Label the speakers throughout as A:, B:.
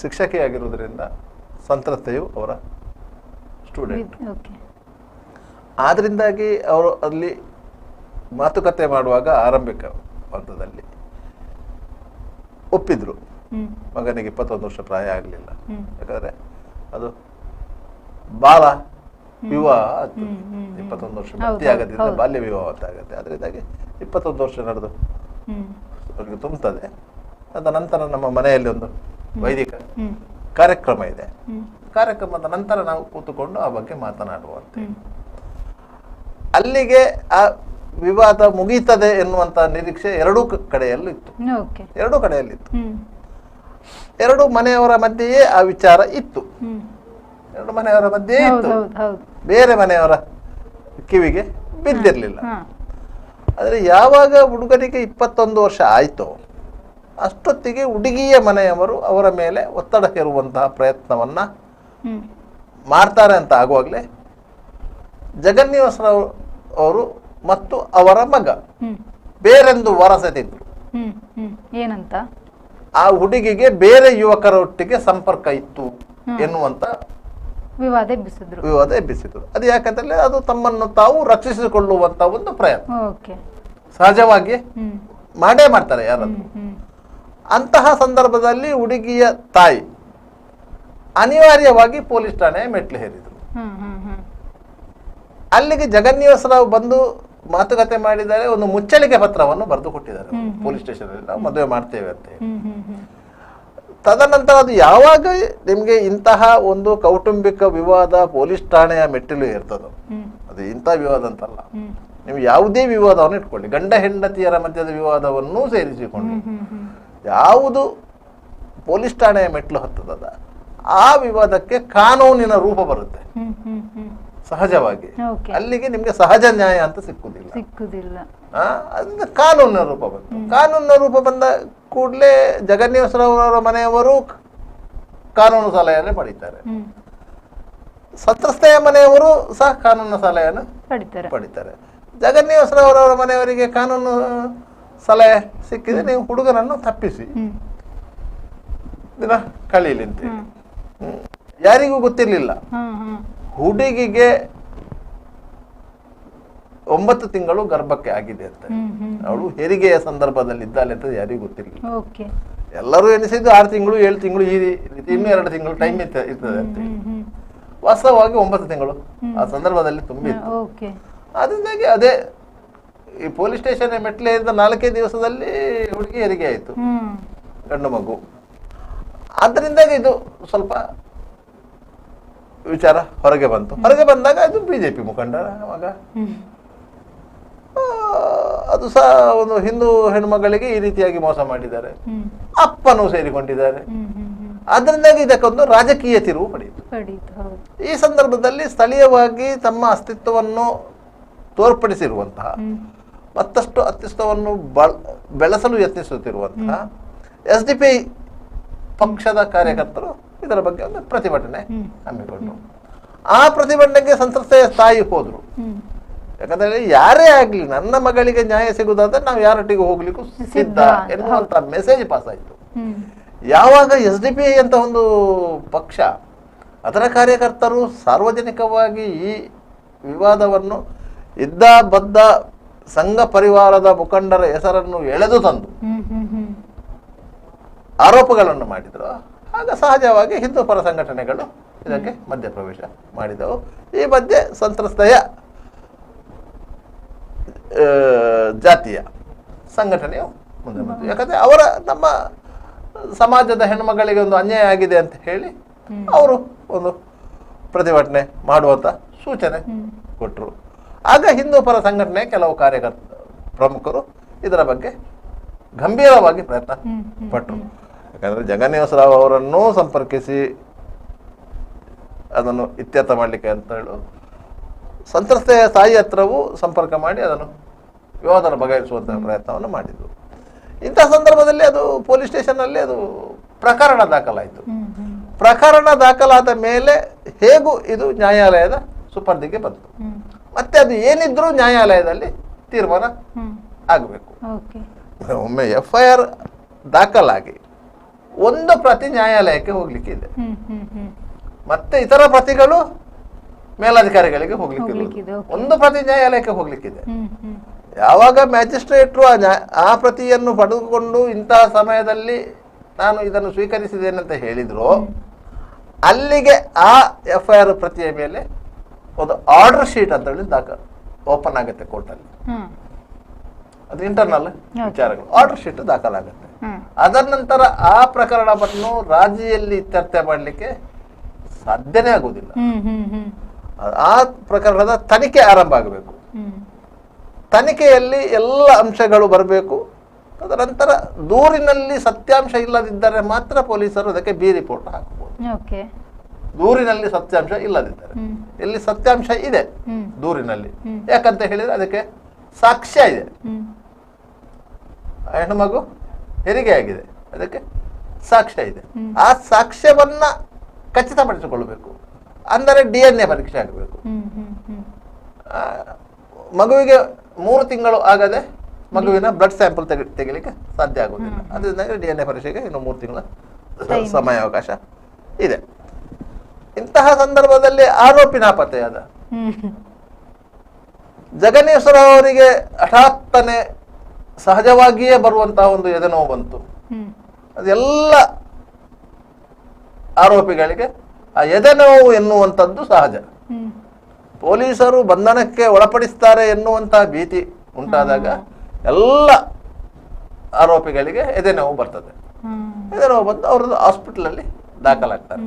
A: ಶಿಕ್ಷಕಿಯಾಗಿರುವುದರಿಂದ ಸಂತ್ರಸ್ತೆಯು ಅವರ student.
B: Okay.
A: ಆದ್ದರಿಂದಾಗಿ ಅವರು ಅಲ್ಲಿ ಮಾತುಕತೆ ಮಾಡುವಾಗ ಆರಂಭಿಕ ಹಂತದಲ್ಲಿ ಒಪ್ಪಿದ್ರು. ಮಗನಿಗೆ 21 ವರ್ಷ ಪ್ರಾಯ ಆಗಲಿಲ್ಲ, ಯಾಕಂದ್ರೆ ಅದು ಬಾಲ ವಿವಾಹ ಆಗ್ತದೆ. 21 ವರ್ಷ ಮತಿ ಆಗದಿದ್ರೆ ಬಾಲ್ಯ ವಿವಾಹ ಅಂತ ಆಗುತ್ತೆ. ಅದರಿಂದಾಗಿ 21 ವರ್ಷ ನಡೆದು ಅವರಿಗೆ ತುಂಬುತ್ತದೆ. ಅದ ನಂತರ ನಮ್ಮ ಮನೆಯಲ್ಲಿ ಒಂದು ವೈದಿಕ ಕಾರ್ಯಕ್ರಮ ಇದೆ. ಕಾರ್ಯಕ್ರಮದ ನಂತರ ನಾವು ಕೂತುಕೊಂಡು ಆ ಬಗ್ಗೆ ಮಾತನಾಡುವಂತೆ. ಅಲ್ಲಿಗೆ ಆ ವಿವಾದ ಮುಗೀತದೆ ಎನ್ನುವಂತ ನಿರೀಕ್ಷೆ ಎರಡೂ ಕಡೆಯಲ್ಲೂ ಇತ್ತು. ಎರಡೂ ಕಡೆಯಲ್ಲಿತ್ತು. ಎರಡು ಮನೆಯವರ ಮಧ್ಯೆಯೇ ಆ ವಿಚಾರ ಇತ್ತು. ಎರಡು ಮನೆಯವರ ಮಧ್ಯೆ ಇತ್ತು, ಬೇರೆ ಮನೆಯವರ ಕಿವಿಗೆ ಬಿದ್ದಿರ್ಲಿಲ್ಲ. ಆದ್ರೆ ಯಾವಾಗ ಹುಡುಗನಿಗೆ 21 ವರ್ಷ ಆಯ್ತೋ ಅಷ್ಟೊತ್ತಿಗೆ ಹುಡುಗಿಯ ಮನೆಯವರು ಅವರ ಮೇಲೆ ಒತ್ತಡ ಹೇರುವಂತಹ ಪ್ರಯತ್ನವನ್ನ ಮಾಡ್ತಾರೆ ಅಂತ ಆಗುವಾಗಲೇ ಜಗನ್ನಿವಾಸರಾವ್ ಅವರು ಮತ್ತು ಅವರ ಮಗ ಬೇರೆಂದು ವರಸೆದಿದ್ರು.
B: ಏನಂತ?
A: ಆ ಹುಡುಗಿಗೆ ಬೇರೆ ಯುವಕರೊಟ್ಟಿಗೆ ಸಂಪರ್ಕ ಇತ್ತು ಎನ್ನುವಂತ
B: ವಿವಾದ
A: ಎಬ್ಬಿಸಿದ್ರು. ಅದು ಯಾಕಂದ್ರೆ ಅದು ತಮ್ಮನ್ನು ತಾವು ರಕ್ಷಿಸಿಕೊಳ್ಳುವಂತ ಒಂದು ಪ್ರಯತ್ನ
B: ಓಕೆ.
A: ಸಹಜವಾಗಿ ಮಾಡೇ ಮಾಡ್ತಾರೆ ಯಾರಾದ್ರೂ. ಅಂತಹ ಸಂದರ್ಭದಲ್ಲಿ ಹುಡುಗಿಯ ತಾಯಿ ಅನಿವಾರ್ಯವಾಗಿ ಪೊಲೀಸ್ ಠಾಣೆ ಮೆಟ್ಲು ಹೇರಿದ್ರು. ಅಲ್ಲಿಗೆ ಜಗನ್ನಿವಾಸರಾವ್ ಬಂದು ಮಾತುಕತೆ ಮಾಡಿದ್ದಾರೆ. ಒಂದು ಮುಚ್ಚಳಿಕೆ ಪತ್ರವನ್ನು ಬರೆದು ಕೊಟ್ಟಿದ್ದಾರೆ ಪೊಲೀಸ್ ಸ್ಟೇಷನ್ ಅಲ್ಲಿ, ನಾವು ಮದುವೆ ಮಾಡ್ತೇವೆ ಅಂತ. ತದನಂತರ ಅದು ಯಾವಾಗ ನಿಮ್ಗೆ ಇಂತಹ ಒಂದು ಕೌಟುಂಬಿಕ ವಿವಾದ ಪೊಲೀಸ್ ಠಾಣೆಯ ಮೆಟ್ಟಿಲು ಇರ್ತದೋ, ಅದು ಇಂಥ ವಿವಾದ ಅಂತಲ್ಲ, ನೀವು ಯಾವುದೇ ವಿವಾದವನ್ನು ಇಟ್ಕೊಳ್ಳಿ, ಗಂಡ ಹೆಂಡತಿಯರ ಮಧ್ಯದ ವಿವಾದವನ್ನು ಸೇರಿಸಿಕೊಂಡು ಯಾವುದು ಪೊಲೀಸ್ ಠಾಣೆಯ ಮೆಟ್ಟಿಲು ಹತ್ತದ ಆ ವಿವಾದಕ್ಕೆ ಕಾನೂನಿನ ರೂಪ ಬರುತ್ತೆ ಸಹಜವಾಗಿ. ಅಲ್ಲಿಗೆ ನಿಮ್ಗೆ ಸಹಜ ನ್ಯಾಯ ಅಂತ ಸಿಕ್ಕುದಿಲ್ಲ. ಅದರಿಂದ ಕಾನೂನಿನ ರೂಪ ಬಂತು. ಕಾನೂನಿನ ರೂಪ ಬಂದ ಕೂಡಲೇ ಜಗನ್ನಿವಾಸರಾವ್ ಅವರ ಮನೆಯವರು ಕಾನೂನು ಸಲಹೆಯನ್ನು ಪಡೀತಾರೆ. ಸಂತ್ರಸ್ತೆಯ ಮನೆಯವರು ಸಹ ಕಾನೂನು ಸಲಹೆಯನ್ನು ಪಡಿತಾರೆ. ಜಗನ್ನಿವಾಸರಾವ್ ಅವರ ಮನೆಯವರಿಗೆ ಕಾನೂನು ಸಲಹೆ ಸಿಕ್ಕಿದ್ರೆ ನೀವು ಹುಡುಗನನ್ನು ತಪ್ಪಿಸಿ ದಿನ ಕಳೀಲಿ ಅಂತೇಳಿ. ಯಾರಿಗೂ ಗೊತ್ತಿರ್ಲಿಲ್ಲ ಹುಡುಗಿಗೆ 9 ತಿಂಗಳು ಗರ್ಭಕ್ಕೆ ಆಗಿದೆ ಅಂತ. ಅವಳು ಹೆರಿಗೆಯ ಸಂದರ್ಭದಲ್ಲಿ ಇದ್ದಾಳೆ ಅಂತ ಯಾರಿಗೂ ಗೊತ್ತಿರಲಿಲ್ಲ. ಎಲ್ಲರೂ ಎನಿಸಿದ್ದು 6 ತಿಂಗಳು 7 ತಿಂಗಳು ಈ ರೀತಿ, ಇನ್ನೂ 2 ತಿಂಗಳು ಟೈಮ್ ಇರ್ತದೆ ಅಂತ. ವಾಸ್ತವವಾಗಿ 9 ತಿಂಗಳು ಆ ಸಂದರ್ಭದಲ್ಲಿ ತುಂಬಿತ್ತು. ಅದರಿಂದಾಗಿ ಅದೇ ಈ ಪೊಲೀಸ್ ಸ್ಟೇಷನ್ ಮೆಟ್ಲೆಯಿಂದ 4 ದಿವಸದಲ್ಲಿ ಹುಡುಗಿ ಹೆರಿಗೆ ಆಯ್ತು, ಗಂಡು ಮಗು. ಆದ್ರಿಂದಾಗಿ ಇದು ಸ್ವಲ್ಪ ವಿಚಾರ ಹೊರಗೆ ಬಂತು. ಹೊರಗೆ ಬಂದಾಗ ಅದು ಬಿಜೆಪಿ ಮುಖಂಡರ ಮಗ, ಅದು ಸಹ ಒಂದು ಹಿಂದೂ ಹೆಣ್ಮಗಳಿಗೆ ಈ ರೀತಿಯಾಗಿ ಮೋಸ ಮಾಡಿದ್ದಾರೆ, ಅಪ್ಪನೂ ಸೇರಿಕೊಂಡಿದ್ದಾರೆ. ಅದರಿಂದಾಗಿ ಇದಕ್ಕೊಂದು ರಾಜಕೀಯ ತಿರುವು ಪಡೆಯಿತು. ಈ ಸಂದರ್ಭದಲ್ಲಿ ಸ್ಥಳೀಯವಾಗಿ ತಮ್ಮ ಅಸ್ತಿತ್ವವನ್ನು ತೋರ್ಪಡಿಸಿರುವಂತಹ ಮತ್ತಷ್ಟು ಅಸ್ತಿತ್ವವನ್ನು ಬೆಳೆಸಲು ಯತ್ನಿಸುತ್ತಿರುವಂತಹ SDPI ಪಕ್ಷದ ಕಾರ್ಯಕರ್ತರು ಇದರ ಬಗ್ಗೆ ಒಂದು ಪ್ರತಿಭಟನೆ ಹಮ್ಮಿಕೊಂಡ್ರು. ಆ ಪ್ರತಿಭಟನೆಗೆ ಸಂತ್ರಸ್ತೆಯ ತಾಯಿ ಹೋದ್ರು. ಯಾಕಂದ್ರೆ ಯಾರೇ ಆಗ್ಲಿ ನನ್ನ ಮಗಳಿಗೆ ನ್ಯಾಯ ಸಿಗುದಾದ್ರೆ ನಾವು ಯಾರೊಟ್ಟಿಗೆ ಹೋಗ್ಲಿಕ್ಕೂ ಸಿದ್ಧ ಎನ್ನುವಂತ ಮೆಸೇಜ್ ಪಾಸ್ ಆಯ್ತು. ಯಾವಾಗ SDPI ಅಂತ ಒಂದು ಪಕ್ಷ ಅದರ ಕಾರ್ಯಕರ್ತರು ಸಾರ್ವಜನಿಕವಾಗಿ ಈ ವಿವಾದವನ್ನು ಇದ್ದ ಬದ್ದ ಸಂಘ ಪರಿವಾರದ ಮುಖಂಡರ ಹೆಸರನ್ನು ಎಳೆದು ತಂದು ಆರೋಪಗಳನ್ನು ಮಾಡಿದ್ರು, ಆಗ ಸಹಜವಾಗಿ ಹಿಂದೂ ಪರ ಸಂಘಟನೆಗಳು ಇದಕ್ಕೆ ಮಧ್ಯಪ್ರವೇಶ ಮಾಡಿದವು. ಈ ಮಧ್ಯೆ ಸಂತ್ರಸ್ತೆಯ ಜಾತಿಯ ಸಂಘಟನೆಯು ಮುಂದೆ ಬಂತು. ಯಾಕಂದ್ರೆ ಅವರ ನಮ್ಮ ಸಮಾಜದ ಹೆಣ್ಮಗಳಿಗೆ ಒಂದು ಅನ್ಯಾಯ ಆಗಿದೆ ಅಂತ ಹೇಳಿ ಅವರು ಒಂದು ಪ್ರತಿಭಟನೆ ಮಾಡುವಂತ ಸೂಚನೆ ಕೊಟ್ಟರು. ಆಗ ಹಿಂದೂ ಪರ ಸಂಘಟನೆ ಕೆಲವು ಪ್ರಮುಖರು ಇದರ ಬಗ್ಗೆ ಗಂಭೀರವಾಗಿ ಪ್ರಯತ್ನ ಪಟ್ಟರು. ಯಾಕಂದ್ರೆ ಜಗನ್ನಿವಾಸರಾವ್ ಅವರನ್ನು ಸಂಪರ್ಕಿಸಿ ಅದನ್ನು ಇತ್ಯರ್ಥ ಮಾಡಲಿಕ್ಕೆ ಅಂತ ಹೇಳು ಸಂತ್ರಸ್ತೆಯ ತಾಯಿ ಹತ್ರವೂ ಸಂಪರ್ಕ ಮಾಡಿ ಅದನ್ನು ವಿವಾದನ ಬಗೆಹರಿಸುವಂತಹ ಪ್ರಯತ್ನವನ್ನು ಮಾಡಿದ್ರು. ಇಂತಹ ಸಂದರ್ಭದಲ್ಲಿ ಅದು ಪೊಲೀಸ್ ಸ್ಟೇಷನ್ ಅಲ್ಲಿ ಅದು ಪ್ರಕರಣ ದಾಖಲಾಯಿತು. ಪ್ರಕರಣ ದಾಖಲಾದ ಮೇಲೆ ಹೇಗೂ ಇದು ನ್ಯಾಯಾಲಯದ ಸುಪರ್ದಿಗೆ ಬಂತು. ಮತ್ತೆ ಅದು ಏನಿದ್ರೂ ನ್ಯಾಯಾಲಯದಲ್ಲಿ ತೀರ್ಮಾನ ಆಗಬೇಕು. ಒಮ್ಮೆ FIR ದಾಖಲಾಗಿ ಒಂದು ಪ್ರತಿ ನ್ಯಾಯಾಲಯಕ್ಕೆ ಹೋಗ್ಲಿಕ್ಕೆ ಇದೆ, ಮತ್ತೆ ಇತರ ಪ್ರತಿಗಳು ಮೇಲಧಿಕಾರಿಗಳಿಗೆ ಹೋಗ್ಲಿಕ್ಕೆ ಒಂದು ಪ್ರತಿ ನ್ಯಾಯಾಲಯಕ್ಕೆ ಹೋಗ್ಲಿಕ್ಕಿದೆ. ಯಾವಾಗ ಮ್ಯಾಜಿಸ್ಟ್ರೇಟ್ರು ಆ ಪ್ರತಿಯನ್ನು ಪಡೆದುಕೊಂಡು ಇಂತಹ ಸಮಯದಲ್ಲಿ ನಾನು ಇದನ್ನು ಸ್ವೀಕರಿಸಿದ್ದೇನೆ ಅಂತ ಹೇಳಿದ್ರು, ಅಲ್ಲಿಗೆ ಆ FIR ಪ್ರತಿಯ ಮೇಲೆ ಒಂದು ಆರ್ಡರ್ ಶೀಟ್ ಅಂತ ಹೇಳಿ ಓಪನ್ ಆಗುತ್ತೆ ಕೋರ್ಟಲ್ಲಿ. ಅದು ಇಂಟರ್ನಲ್ ವಿಚಾರಗಳು, ಆರ್ಡರ್ ಶೀಟ್ ದಾಖಲಾಗುತ್ತೆ. ಅದರ ನಂತರ ಆ ಪ್ರಕರಣವನ್ನು ರಾಜಿಯಲ್ಲಿ ಇತ್ಯರ್ಥ ಮಾಡಲಿಕ್ಕೆ ಸಾಧ್ಯನೇ ಆಗುವುದಿಲ್ಲ. ಆ ಪ್ರಕರಣದ ತನಿಖೆ ಆರಂಭ ಆಗಬೇಕು. ತನಿಖೆಯಲ್ಲಿ ಎಲ್ಲ ಅಂಶಗಳು ಬರಬೇಕು. ತದನಂತರ ದೂರಿನಲ್ಲಿ ಸತ್ಯಾಂಶ ಇಲ್ಲದಿದ್ದರೆ ಮಾತ್ರ ಪೊಲೀಸರು ಅದಕ್ಕೆ ಬಿ ರಿಪೋರ್ಟ್ ಹಾಕಬಹುದು. ದೂರಿನಲ್ಲಿ ಸತ್ಯಾಂಶ ಇಲ್ಲದಿದ್ದರೆ, ಇಲ್ಲಿ ಸತ್ಯಾಂಶ ಇದೆ ದೂರಿನಲ್ಲಿ, ಯಾಕಂತ ಹೇಳಿದ್ರೆ ಅದಕ್ಕೆ ಸಾಕ್ಷ್ಯ ಇದೆ. ಹೆಣ್ಣು ಮಗು ಹೆರಿಗೆ ಆಗಿದೆ, ಅದಕ್ಕೆ ಸಾಕ್ಷ್ಯ ಇದೆ. ಆ ಸಾಕ್ಷ್ಯವನ್ನ ಖಚಿತಪಡಿಸಿಕೊಳ್ಳಬೇಕು. ಅಂದರೆ DNA ಪರೀಕ್ಷೆ ಆಗಬೇಕು. ಮಗುವಿಗೆ 3 ತಿಂಗಳು ಆಗದೆ ಮಗುವಿನ ಬ್ಲಡ್ ಸ್ಯಾಂಪಲ್ ತೆಗಿಲಿಕ್ಕೆ ಸಾಧ್ಯ ಆಗುವುದಿಲ್ಲ. ಅದರಿಂದ DNA ಪರೀಕ್ಷೆಗೆ ಇನ್ನು 3 ತಿಂಗಳ ಸಮಯಾವಕಾಶ ಇದೆ. ಇಂತಹ ಸಂದರ್ಭದಲ್ಲಿ ಆರೋಪಿ ನಾಪತ್ತೆಯಾದ. ಜಗನ್ನೇಶ್ವರ ಅವರಿಗೆ ಹಠಾತ್ತನೆ ಸಹಜವಾಗಿಯೇ ಬರುವಂತಹ ಒಂದು ಎದೆನೋವು ಬಂತು. ಅದೆಲ್ಲ ಆರೋಪಿಗಳಿಗೆ ಆ ಎದೆನೋವು ಎನ್ನುವಂಥದ್ದು ಸಹಜ. ಪೊಲೀಸರು ಬಂಧನಕ್ಕೆ ಒಳಪಡಿಸ್ತಾರೆ ಎನ್ನುವಂತಹ ಭೀತಿ ಉಂಟಾದಾಗ ಎಲ್ಲ ಆರೋಪಿಗಳಿಗೆ ಎದೆನೋವು ಬರ್ತದೆ. ಎದೆನೋವು ಬಂದು ಅವರದ್ದು ಹಾಸ್ಪಿಟಲಲ್ಲಿ ದಾಖಲಾಗ್ತಾರೆ.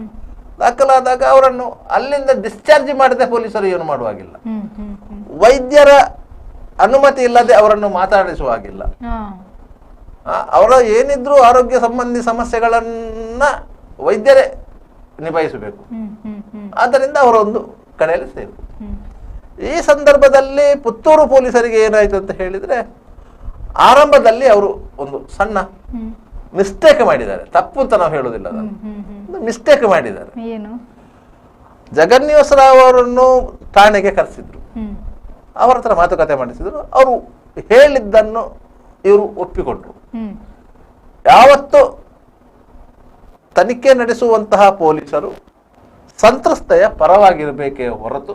A: ದಾಖಲಾದಾಗ ಅವರನ್ನು ಅಲ್ಲಿಂದ ಡಿಸ್ಚಾರ್ಜ್ ಮಾಡದೆ ಪೊಲೀಸರು ಏನು ಮಾಡುವಾಗಿಲ್ಲ. ವೈದ್ಯರ ಅನುಮತಿ ಇಲ್ಲದೆ ಅವರನ್ನು ಮಾತಾಡಿಸುವ ಹಾಗಿಲ್ಲ. ಅವರ ಏನಿದ್ರು ಆರೋಗ್ಯ ಸಂಬಂಧಿ ಸಮಸ್ಯೆಗಳನ್ನ ವೈದ್ಯರೇ ನಿಭಾಯಿಸಬೇಕು. ಆದ್ದರಿಂದ ಅವರೊಂದು ಕಡೆಯಲ್ಲಿ ಸೇರು. ಈ ಸಂದರ್ಭದಲ್ಲಿ ಪುತ್ತೂರು ಪೊಲೀಸರಿಗೆ ಏನಾಯ್ತು ಅಂತ ಹೇಳಿದ್ರೆ, ಆರಂಭದಲ್ಲಿ ಅವರು ಒಂದು ಸಣ್ಣ ಮಿಸ್ಟೇಕ್ ಮಾಡಿದ್ದಾರೆ. ತಪ್ಪು ಅಂತ ನಾವು ಹೇಳುವುದಿಲ್ಲ, ಮಿಸ್ಟೇಕ್ ಮಾಡಿದ್ದಾರೆ. ಜಗನ್ನಿವಾಸ ರಾವ್ ಅವರನ್ನು ಠಾಣೆಗೆ ಕರೆಸಿದ್ರು, ಅವರ ಹತ್ರ ಮಾತುಕತೆ ಮಾಡಿಸಿದ್ರು. ಅವರು ಹೇಳಿದ್ದನ್ನು ಇವರು ಒಪ್ಪಿಕೊಂಡ್ರು. ಯಾವತ್ತು ತನಿಖೆ ನಡೆಸುವಂತಹ ಪೊಲೀಸರು ಸಂತ್ರಸ್ತೆಯ ಪರವಾಗಿರಬೇಕೇ ಹೊರತು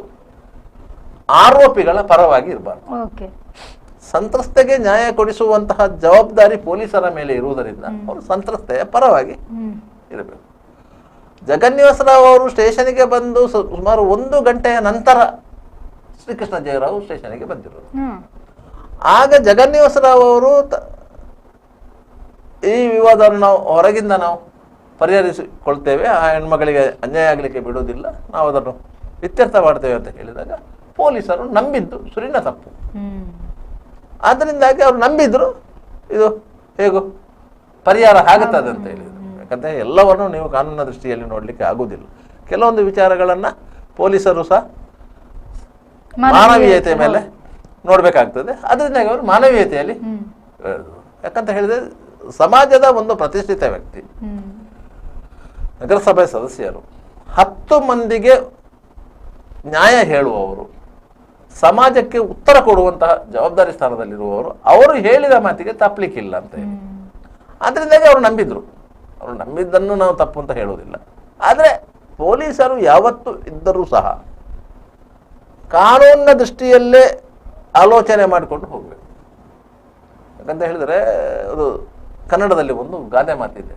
A: ಆರೋಪಿಗಳ ಪರವಾಗಿ ಇರಬಾರ್ದು. ಸಂತ್ರಸ್ತೆಗೆ ನ್ಯಾಯ ಕೊಡಿಸುವಂತಹ ಜವಾಬ್ದಾರಿ ಪೊಲೀಸರ ಮೇಲೆ ಇರುವುದರಿಂದ ಅವರು ಸಂತ್ರಸ್ತೆಯ ಪರವಾಗಿ ಇರಬೇಕು. ಜಗನ್ನಿವಾಸ ರಾವ್ ಅವರು ಸ್ಟೇಷನ್ಗೆ ಬಂದು ಸುಮಾರು 1 ಗಂಟೆಯ ನಂತರ ಶ್ರೀಕೃಷ್ಣ ಜಯರಾವ್ ಸ್ಟೇಷನ್ಗೆ ಬಂದಿರೋರು. ಆಗ ಜಗನ್ನಿವಾಸ ರಾವ್ ಅವರು ಈ ವಿವಾದವನ್ನು ನಾವು ಹೊರಗಿಂದ ನಾವು ಪರಿಹರಿಸಿಕೊಳ್ತೇವೆ, ಆ ಹೆಣ್ಮಗಳಿಗೆ ಅನ್ಯಾಯ ಆಗಲಿಕ್ಕೆ ಬಿಡುವುದಿಲ್ಲ, ನಾವು ಅದನ್ನು ಇತ್ಯರ್ಥ ಮಾಡ್ತೇವೆ ಅಂತ ಹೇಳಿದಾಗ ಪೊಲೀಸರು ನಂಬಿದ್ದು ಸುರಿನ ತಪ್ಪು. ಆದ್ದರಿಂದಾಗಿ ಅವರು ನಂಬಿದ್ರು ಇದು ಹೇಗೋ ಪರಿಹಾರ ಆಗುತ್ತದೆ ಅಂತ ಹೇಳಿದ್ರು. ಯಾಕಂದ್ರೆ ಎಲ್ಲವನ್ನು ನೀವು ಕಾನೂನಿನ ದೃಷ್ಟಿಯಲ್ಲಿ ನೋಡ್ಲಿಕ್ಕೆ ಆಗುವುದಿಲ್ಲ. ಕೆಲವೊಂದು ವಿಚಾರಗಳನ್ನ ಪೊಲೀಸರು ಸಹ ಮಾನವೀಯತೆ ಮೇಲೆ ನೋಡ್ಬೇಕಾಗ್ತದೆ. ಅದರಿಂದಾಗಿ ಅವರು ಮಾನವೀಯತೆಯಲ್ಲಿ, ಯಾಕಂತ ಹೇಳಿದ್ರೆ ಸಮಾಜದ ಒಂದು ಪ್ರತಿಷ್ಠಿತ ವ್ಯಕ್ತಿ, ನಗರಸಭೆ ಸದಸ್ಯರು, 10 ಮಂದಿಗೆ ನ್ಯಾಯ ಹೇಳುವವರು, ಸಮಾಜಕ್ಕೆ ಉತ್ತರ ಕೊಡುವಂತಹ ಜವಾಬ್ದಾರಿ ಸ್ಥಾನದಲ್ಲಿರುವವರು, ಅವರು ಹೇಳಿದ ಮಾತಿಗೆ ತಪ್ಪಲಿಕ್ಕಿಲ್ಲ ಅಂತ ಹೇಳಿ. ಆದ್ರಿಂದಾಗಿ ಅವರು ನಂಬಿದ್ರು. ಅವರು ನಂಬಿದ್ದನ್ನು ನಾವು ತಪ್ಪು ಅಂತ ಹೇಳುವುದಿಲ್ಲ. ಆದರೆ ಪೊಲೀಸರು ಯಾವತ್ತು ಇದ್ದರೂ ಸಹ ಕಾನೂನಿನ ದೃಷ್ಟಿಯಲ್ಲೇ ಆಲೋಚನೆ ಮಾಡಿಕೊಂಡು ಹೋಗ್ಬೇಕು. ಯಾಕಂತ ಹೇಳಿದ್ರೆ ಅದು ಕನ್ನಡದಲ್ಲಿ ಒಂದು ಗಾದೆ ಮಾತಿದೆ,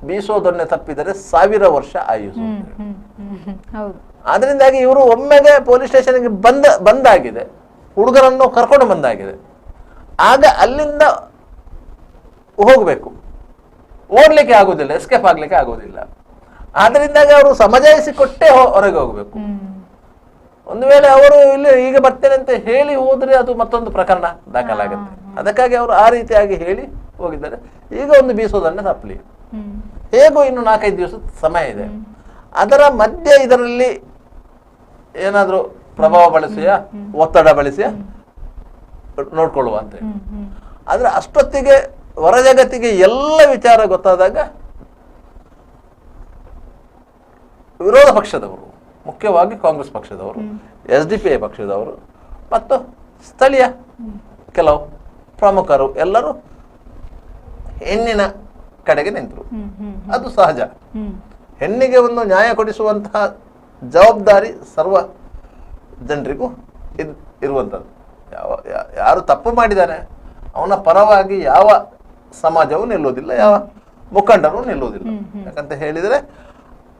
A: ಬೀಸೋದನ್ನೇ ತಪ್ಪಿದರೆ 1000 ವರ್ಷ ಆಯುಸು. ಆದ್ರಿಂದಾಗಿ ಇವರು ಒಮ್ಮೆಗೆ ಪೊಲೀಸ್ ಸ್ಟೇಷನ್ಗೆ ಬಂದಾಗಿದೆ, ಹುಡುಗರನ್ನು ಕರ್ಕೊಂಡು ಬಂದಾಗಿದೆ. ಆಗ ಅಲ್ಲಿಂದ ಹೋಗ್ಬೇಕು, ಓಡ್ಲಿಕ್ಕೆ ಆಗುದಿಲ್ಲ, ಎಸ್ಕೇಪ್ ಆಗ್ಲಿಕ್ಕೆ ಆಗುದಿಲ್ಲ. ಆದ್ರಿಂದಾಗಿ ಅವರು ಸಮಜಾಯಿಸಿ ಕೊಟ್ಟೇ ಹೊರಗೆ ಹೋಗ್ಬೇಕು. ಒಂದು ವೇಳೆ ಅವರು ಇಲ್ಲಿ ಈಗ ಬರ್ತೇನೆ ಅಂತ ಹೇಳಿ ಹೋದ್ರೆ ಅದು ಮತ್ತೊಂದು ಪ್ರಕರಣ ದಾಖಲಾಗುತ್ತೆ. ಅದಕ್ಕಾಗಿ ಅವರು ಆ ರೀತಿಯಾಗಿ ಹೇಳಿ ಹೋಗಿದ್ದಾರೆ. ಈಗ ಒಂದು ಬೀಸೋದನ್ನೇ ತಪ್ಪಲಿ, ಹೇಗೋ ಇನ್ನು 4-5 ದಿವಸದ ಸಮಯ ಇದೆ. ಅದರ ಮಧ್ಯೆ ಇದರಲ್ಲಿ ಏನಾದ್ರೂ ಪ್ರಭಾವ ಬಳಸಿಯ, ಒತ್ತಡ ಬಳಸಿಯ ನೋಡ್ಕೊಳ್ಳುವ ಅಂತ ಹೇಳಿ. ಆದ್ರೆ ಅಷ್ಟೊತ್ತಿಗೆ ಹೊರ ಜಗತ್ತಿಗೆ ಎಲ್ಲ ವಿಚಾರ ಗೊತ್ತಾದಾಗ ವಿರೋಧ ಪಕ್ಷದವರು, ಮುಖ್ಯವಾಗಿ ಕಾಂಗ್ರೆಸ್ ಪಕ್ಷದವರು, SDPI ಪಕ್ಷದವರು ಮತ್ತು ಸ್ಥಳೀಯ ಕೆಲವು ಪ್ರಮುಖರು ಎಲ್ಲರೂ ಹೆಣ್ಣಿನ ಕಡೆಗೆ ನಿಂತರು. ಅದು ಸಹಜ. ಹೆಣ್ಣಿಗೆ ಒಂದು ನ್ಯಾಯ ಕೊಡಿಸುವಂತಹ ಜವಾಬ್ದಾರಿ ಸರ್ವ ಜನರಿಗೂ ಇರುವಂಥದ್ದು. ಯಾರು ತಪ್ಪು ಮಾಡಿದ್ದಾನೆ ಅವನ ಪರವಾಗಿ ಯಾವ ಸಮಾಜವೂ ನಿಲ್ಲುವುದಿಲ್ಲ, ಯಾವ ಮುಖಂಡರು ನಿಲ್ಲುವುದಿಲ್ಲ. ಯಾಕಂತ ಹೇಳಿದರೆ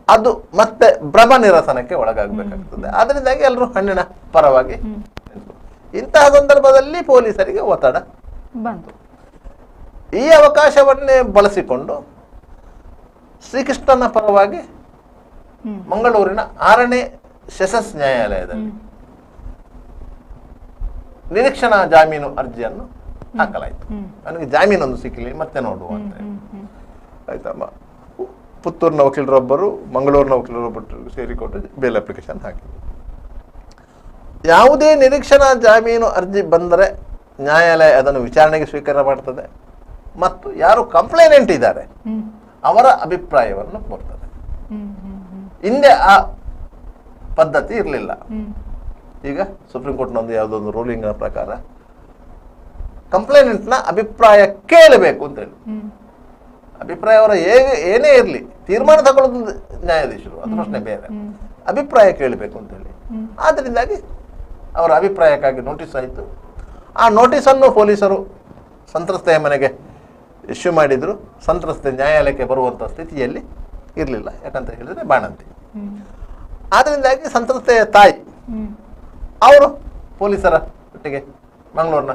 A: ಅದು ಮತ್ತೆ ಭ್ರಮ ನಿರಸನಕ್ಕೆ ಒಳಗಾಗಬೇಕಾಗ್ತದೆ. ಅದರಿಂದಾಗಿ ಎಲ್ಲರೂ ಹಣ್ಣಿನ ಪರವಾಗಿ ನಿಂತರು. ಇಂತಹ ಸಂದರ್ಭದಲ್ಲಿ ಪೊಲೀಸರಿಗೆ ಒತ್ತಡ
B: ಬಂತು.
A: ಈ ಅವಕಾಶವನ್ನೇ ಬಳಸಿಕೊಂಡು ಶ್ರೀಕೃಷ್ಣನ ಪರವಾಗಿ ಮಂಗಳೂರಿನ 6ನೇ ಸೆಷನ್ಸ್ ನ್ಯಾಯಾಲಯದಲ್ಲಿ ನಿರೀಕ್ಷಣಾ ಜಾಮೀನು ಅರ್ಜಿಯನ್ನು ಹಾಕಲಾಯಿತು. ನನಗೆ ಜಾಮೀನೊಂದು ಸಿಕ್ಕಲಿ ಮತ್ತೆ ನೋಡುವ ಅಂತ. ಆಯ್ತಮ್ಮ, ಪುತ್ತೂರಿನ ವಕೀಲರೊಬ್ಬರು ಮಂಗಳೂರಿನ ವಕೀಲರೊಬ್ಬರು ಸೇರಿಕೊಂಡು ಬೇಲ್ ಅಪ್ಲಿಕೇಶನ್ ಹಾಕಿದ್ರು. ಯಾವುದೇ ನಿರೀಕ್ಷಣಾ ಜಾಮೀನು ಅರ್ಜಿ ಬಂದರೆ ನ್ಯಾಯಾಲಯ ಅದನ್ನು ವಿಚಾರಣೆಗೆ ಸ್ವೀಕಾರ ಮಾಡ್ತದೆ ಮತ್ತು ಯಾರು ಕಂಪ್ಲೇನೆಂಟ್ ಇದ್ದಾರೆ ಅವರ ಅಭಿಪ್ರಾಯವನ್ನು ಕೋರ್ತದೆ. ಹಿಂದೆ ಆ ಪದ್ಧತಿ ಇರಲಿಲ್ಲ. ಈಗ ಸುಪ್ರೀಂ ಕೋರ್ಟ್ನ ಒಂದು ಯಾವುದೊಂದು ರೂಲಿಂಗ್ ಪ್ರಕಾರ ಕಂಪ್ಲೇನೆಂಟ್ನ ಅಭಿಪ್ರಾಯ ಕೇಳಬೇಕು ಅಂತ ಹೇಳಿ, ಅಭಿಪ್ರಾಯ ಅವರ ಏನೇ ಇರಲಿ ತೀರ್ಮಾನ ತಗೊಳ್ಳೋದು ನ್ಯಾಯಾಧೀಶರು, ಅದು ಪ್ರಶ್ನೆ ಬೇರೆ. ಅಭಿಪ್ರಾಯ ಕೇಳಬೇಕು ಅಂತ ಹೇಳಿ ಆದ್ದರಿಂದಾಗಿ ಅವರ ಅಭಿಪ್ರಾಯಕ್ಕಾಗಿ ನೋಟಿಸ್ ಆಯಿತು. ಆ ನೋಟಿಸನ್ನು ಪೊಲೀಸರು ಸಂತ್ರಸ್ತೆಯ ಮನೆಗೆ ಇಶ್ಯೂ ಮಾಡಿದ್ರು. ಸಂತ್ರಸ್ತೆ ನ್ಯಾಯಾಲಯಕ್ಕೆ ಬರುವಂಥ ಸ್ಥಿತಿಯಲ್ಲಿ ಇರಲಿಲ್ಲ. ಯಾಕಂತ ಹೇಳಿದ್ರೆ ಬಾಣಂತಿ. ಆದ್ದರಿಂದಾಗಿ ಸಂತ್ರಸ್ತೆಯ ತಾಯಿ ಅವರು ಪೊಲೀಸರ ಒಟ್ಟಿಗೆ ಮಂಗಳೂರಿನ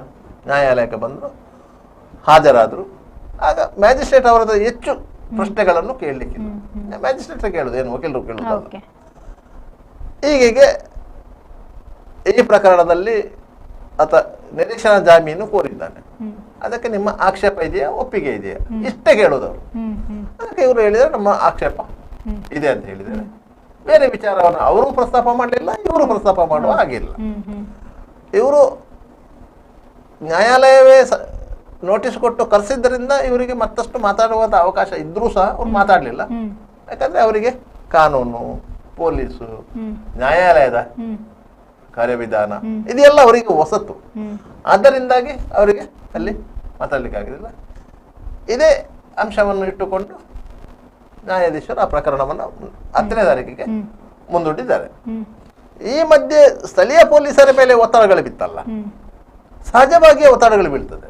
A: ನ್ಯಾಯಾಲಯಕ್ಕೆ ಬಂದರು, ಹಾಜರಾದರು. ಆಗ ಮ್ಯಾಜಿಸ್ಟ್ರೇಟ್ ಅವರ ಹೆಚ್ಚು ಪ್ರಶ್ನೆಗಳನ್ನು ಕೇಳಲಿಕ್ಕಿಲ್ಲ. ಮ್ಯಾಜಿಸ್ಟ್ರೇಟ್ ಕೇಳುದು, ಏನು ವಕೀಲರು ಕೇಳುವುದು. ಹೀಗೆ ಈ ಪ್ರಕರಣದಲ್ಲಿ ಆತ ನಿರೀಕ್ಷಣಾ ಜಾಮೀನು ಕೋರಿದ್ದಾನೆ. ಅದಕ್ಕೆ ನಿಮ್ಮ ಆಕ್ಷೇಪ ಇದೆಯಾ, ಒಪ್ಪಿಗೆ ಇದೆಯಾ, ಇಷ್ಟೇ ಕೇಳೋದವರು. ಅದಕ್ಕೆ ಇವರು ಹೇಳಿದರೆ ನಮ್ಮ ಆಕ್ಷೇಪ ಇದೆ ಅಂತ ಹೇಳಿದ್ದಾರೆ. ಬೇರೆ ವಿಚಾರವನ್ನು ಅವರು ಪ್ರಸ್ತಾಪ ಮಾಡಲಿಲ್ಲ, ಇವರು ಪ್ರಸ್ತಾಪ ಮಾಡುವ ಹಾಗಿಲ್ಲ. ಇವರು ನ್ಯಾಯಾಲಯವೇ ನೋಟಿಸ್ ಕೊಟ್ಟು ಕರೆಸಿದ್ದರಿಂದ ಇವರಿಗೆ ಮತ್ತಷ್ಟು ಮಾತಾಡುವಂತ ಅವಕಾಶ ಇದ್ರೂ ಸಹ ಅವ್ರು ಮಾತಾಡಲಿಲ್ಲ. ಯಾಕಂದ್ರೆ ಅವರಿಗೆ ಕಾನೂನು, ಪೊಲೀಸು, ನ್ಯಾಯಾಲಯದ ಕಾರ್ಯವಿಧಾನ ಇದೆಲ್ಲ ಅವರಿಗೆ ಹೊಸತು. ಆದ್ದರಿಂದಾಗಿ ಅವರಿಗೆ ಅಲ್ಲಿ ಮಾತಾಡ್ಲಿಕ್ಕೆ ಆಗಿರಲಿಲ್ಲ. ಇದೇ ಅಂಶವನ್ನು ಇಟ್ಟುಕೊಂಡು ನ್ಯಾಯಾಧೀಶರು ಆ ಪ್ರಕರಣವನ್ನು 10ನೇ ತಾರೀಕಿಗೆ ಮುಂದೂಡಿದ್ದಾರೆ. ಈ ಮಧ್ಯೆ ಸ್ಥಳೀಯ ಪೊಲೀಸರ ಮೇಲೆ ಒತ್ತಡಗಳು ಬಿತ್ತಲ್ಲ, ಸಹಜವಾಗಿಯೇ ಒತ್ತಡಗಳು ಬೀಳ್ತದೆ.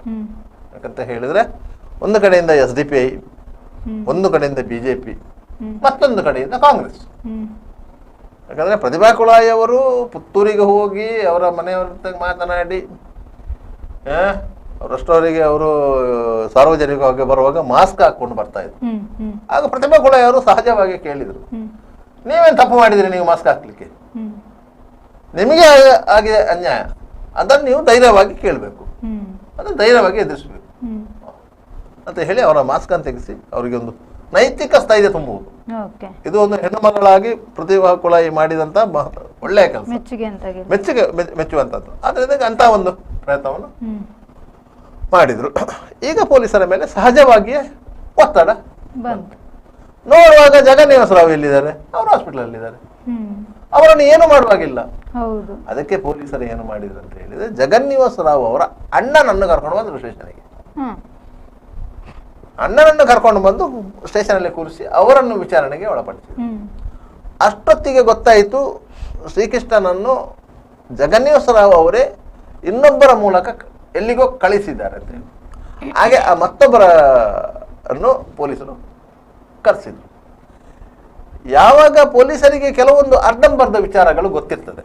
A: ಯಾಕಂತ ಹೇಳಿದ್ರೆ ಒಂದು ಕಡೆಯಿಂದ SDPI, ಒಂದು ಕಡೆಯಿಂದ BJP, ಮತ್ತೊಂದು ಕಡೆಯಿಂದ ಕಾಂಗ್ರೆಸ್. ಯಾಕಂದ್ರೆ ಪ್ರತಿಭಾ ಕುಳಾಯಿ ಅವರು ಪುತ್ತೂರಿಗೆ ಹೋಗಿ ಅವರ ಮನೆಯವರ ಜೊತೆ ಮಾತನಾಡಿ ಅವರಷ್ಟವರಿಗೆ ಅವರು ಸಾರ್ವಜನಿಕವಾಗಿ ಬರುವಾಗ ಮಾಸ್ಕ್ ಹಾಕೊಂಡು ಬರ್ತಾ ಇದ್ರು. ಆಗ ಪ್ರತಿಭಾ ಕುಳಾಯಿ ಅವರು ಸಹಜವಾಗಿ ಕೇಳಿದ್ರು, ನೀವೇನು ತಪ್ಪು ಮಾಡಿದ್ರಿ ನೀವು ಮಾಸ್ಕ್ ಹಾಕ್ಲಿಕ್ಕೆ? ನಿಮಗೆ ಆಗಿದೆ ಅನ್ಯಾಯ, ಅದನ್ನು ನೀವು ಧೈರ್ಯವಾಗಿ ಕೇಳಬೇಕು, ಅದನ್ನು ಧೈರ್ಯವಾಗಿ ಎದುರಿಸಬೇಕು ಅಂತ ಹೇಳಿ ಅವರ ಮಾಸ್ಕ್ ಅನ್ನು ತೆಗೆಸಿ ಅವರಿಗೆ ಒಂದು ನೈತಿಕ ಸ್ಥೈರ್ಯ ತುಂಬುವುದು. ಇದು ಒಂದು ಹೆಣ್ಣು ಮಗಳಾಗಿ ಪ್ರತಿಭಾ ಕುಳಾಯಿ ಮಾಡಿದಂತ ಒಳ್ಳೆಯ ಕೆಲಸ, ಮೆಚ್ಚುವಂತದ್ದು. ಆದ್ರಿಂದ ಅಂತ ಒಂದು ಪ್ರಯತ್ನವನ್ನು ಮಾಡಿದ್ರು. ಈಗ ಪೊಲೀಸರ ಮೇಲೆ ಸಹಜವಾಗಿಯೇ ಒತ್ತಡ ಬಂತು. ನೋಡುವಾಗ ಜಗನ್ನಿವಾಸ ರಾವ್ ಎಲ್ಲಿದ್ದಾರೆ? ಅವರು ಹಾಸ್ಪಿಟಲ್ ಅಲ್ಲಿದ್ದಾರೆ. ಅವರನ್ನು ಏನು ಮಾಡುವಾಗಿಲ್ಲ. ಅದಕ್ಕೆ ಪೊಲೀಸರು ಏನು ಮಾಡಿದ್ರು ಅಂತ ಹೇಳಿದ್ರೆ, ಜಗನ್ನಿವಾಸ ರಾವ್ ಅವರ ಅಣ್ಣನನ್ನು ಕರ್ಕೊಂಡು ಬಂದ್ರು ಸ್ಟೇಷನ್ಗೆ. ಅಣ್ಣನನ್ನು ಕರ್ಕೊಂಡು ಬಂದು ಸ್ಟೇಷನಲ್ಲಿ ಕೂರಿಸಿ ಅವರನ್ನು ವಿಚಾರಣೆಗೆ ಒಳಪಡಿಸಿದ್ರು. ಅಷ್ಟೊತ್ತಿಗೆ ಗೊತ್ತಾಯಿತು ಶ್ರೀಕೃಷ್ಣನನ್ನು ಜಗನ್ನಿವಾಸ ರಾವ್ ಅವರೇ ಇನ್ನೊಬ್ಬರ ಮೂಲಕ ಎಲ್ಲಿಗೋ ಕಳಿಸಿದ್ದಾರೆ ಅಂತ ಹೇಳಿ. ಹಾಗೆ ಆ ಮತ್ತೊಬ್ಬರನ್ನು ಪೊಲೀಸರು ಕರೆಸಿದ್ರು. ಯಾವಾಗ ಪೊಲೀಸರಿಗೆ ಕೆಲವೊಂದು ಅರ್ಧಂಬರ್ಧ ವಿಚಾರಗಳು ಗೊತ್ತಿರ್ತದೆ,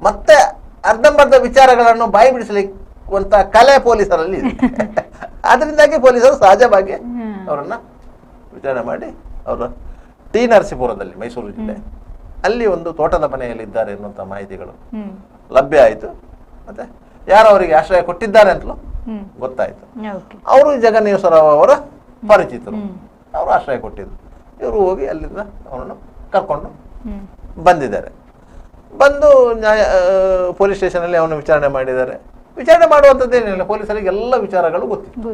A: ಮತ್ತೆ ಅರ್ಧಂಬರ್ಧ ವಿಚಾರಗಳನ್ನು ಬಾಯಿ ಬಿಡಿಸಲಿಕ್ಕಂತ ಕಲೆ ಪೊಲೀಸರಲ್ಲಿ ಇದೆ. ಆದ್ರಿಂದಾಗಿ ಪೊಲೀಸರು ಸಹಜವಾಗಿ ಅವರನ್ನ ವಿಚಾರಣೆ ಮಾಡಿ ಅವರ ಟಿ ನರಸೀಪುರದಲ್ಲಿ, ಮೈಸೂರು ಜಿಲ್ಲೆ, ಅಲ್ಲಿ ಒಂದು ತೋಟದ ಮನೆಯಲ್ಲಿ ಇದ್ದಾರೆ ಎನ್ನುವಂತ ಮಾಹಿತಿಗಳು ಲಭ್ಯ ಆಯಿತು. ಮತ್ತೆ ಯಾರು ಅವರಿಗೆ ಆಶ್ರಯ ಕೊಟ್ಟಿದ್ದಾರೆ ಅಂತಲೂ ಗೊತ್ತಾಯ್ತು. ಅವರು ಜಗನ್ನಿವಾಸ ರಾವ್ ಅವರ ಪರಿಚಿತರು, ಅವರು ಆಶ್ರಯ ಕೊಟ್ಟಿದ್ರು. ಇವರು ಹೋಗಿ ಅಲ್ಲಿಂದ ಅವರನ್ನು ಕರ್ಕೊಂಡು ಬಂದಿದ್ದಾರೆ. ಬಂದು ಪೊಲೀಸ್ ಸ್ಟೇಷನಲ್ಲಿ ಅವನು ವಿಚಾರಣೆ ಮಾಡಿದ್ದಾರೆ. ವಿಚಾರಣೆ ಮಾಡುವಂಥದ್ದೇನಿಲ್ಲ, ಪೊಲೀಸರಿಗೆ ಎಲ್ಲ ವಿಚಾರಗಳು ಗೊತ್ತಿತ್ತು.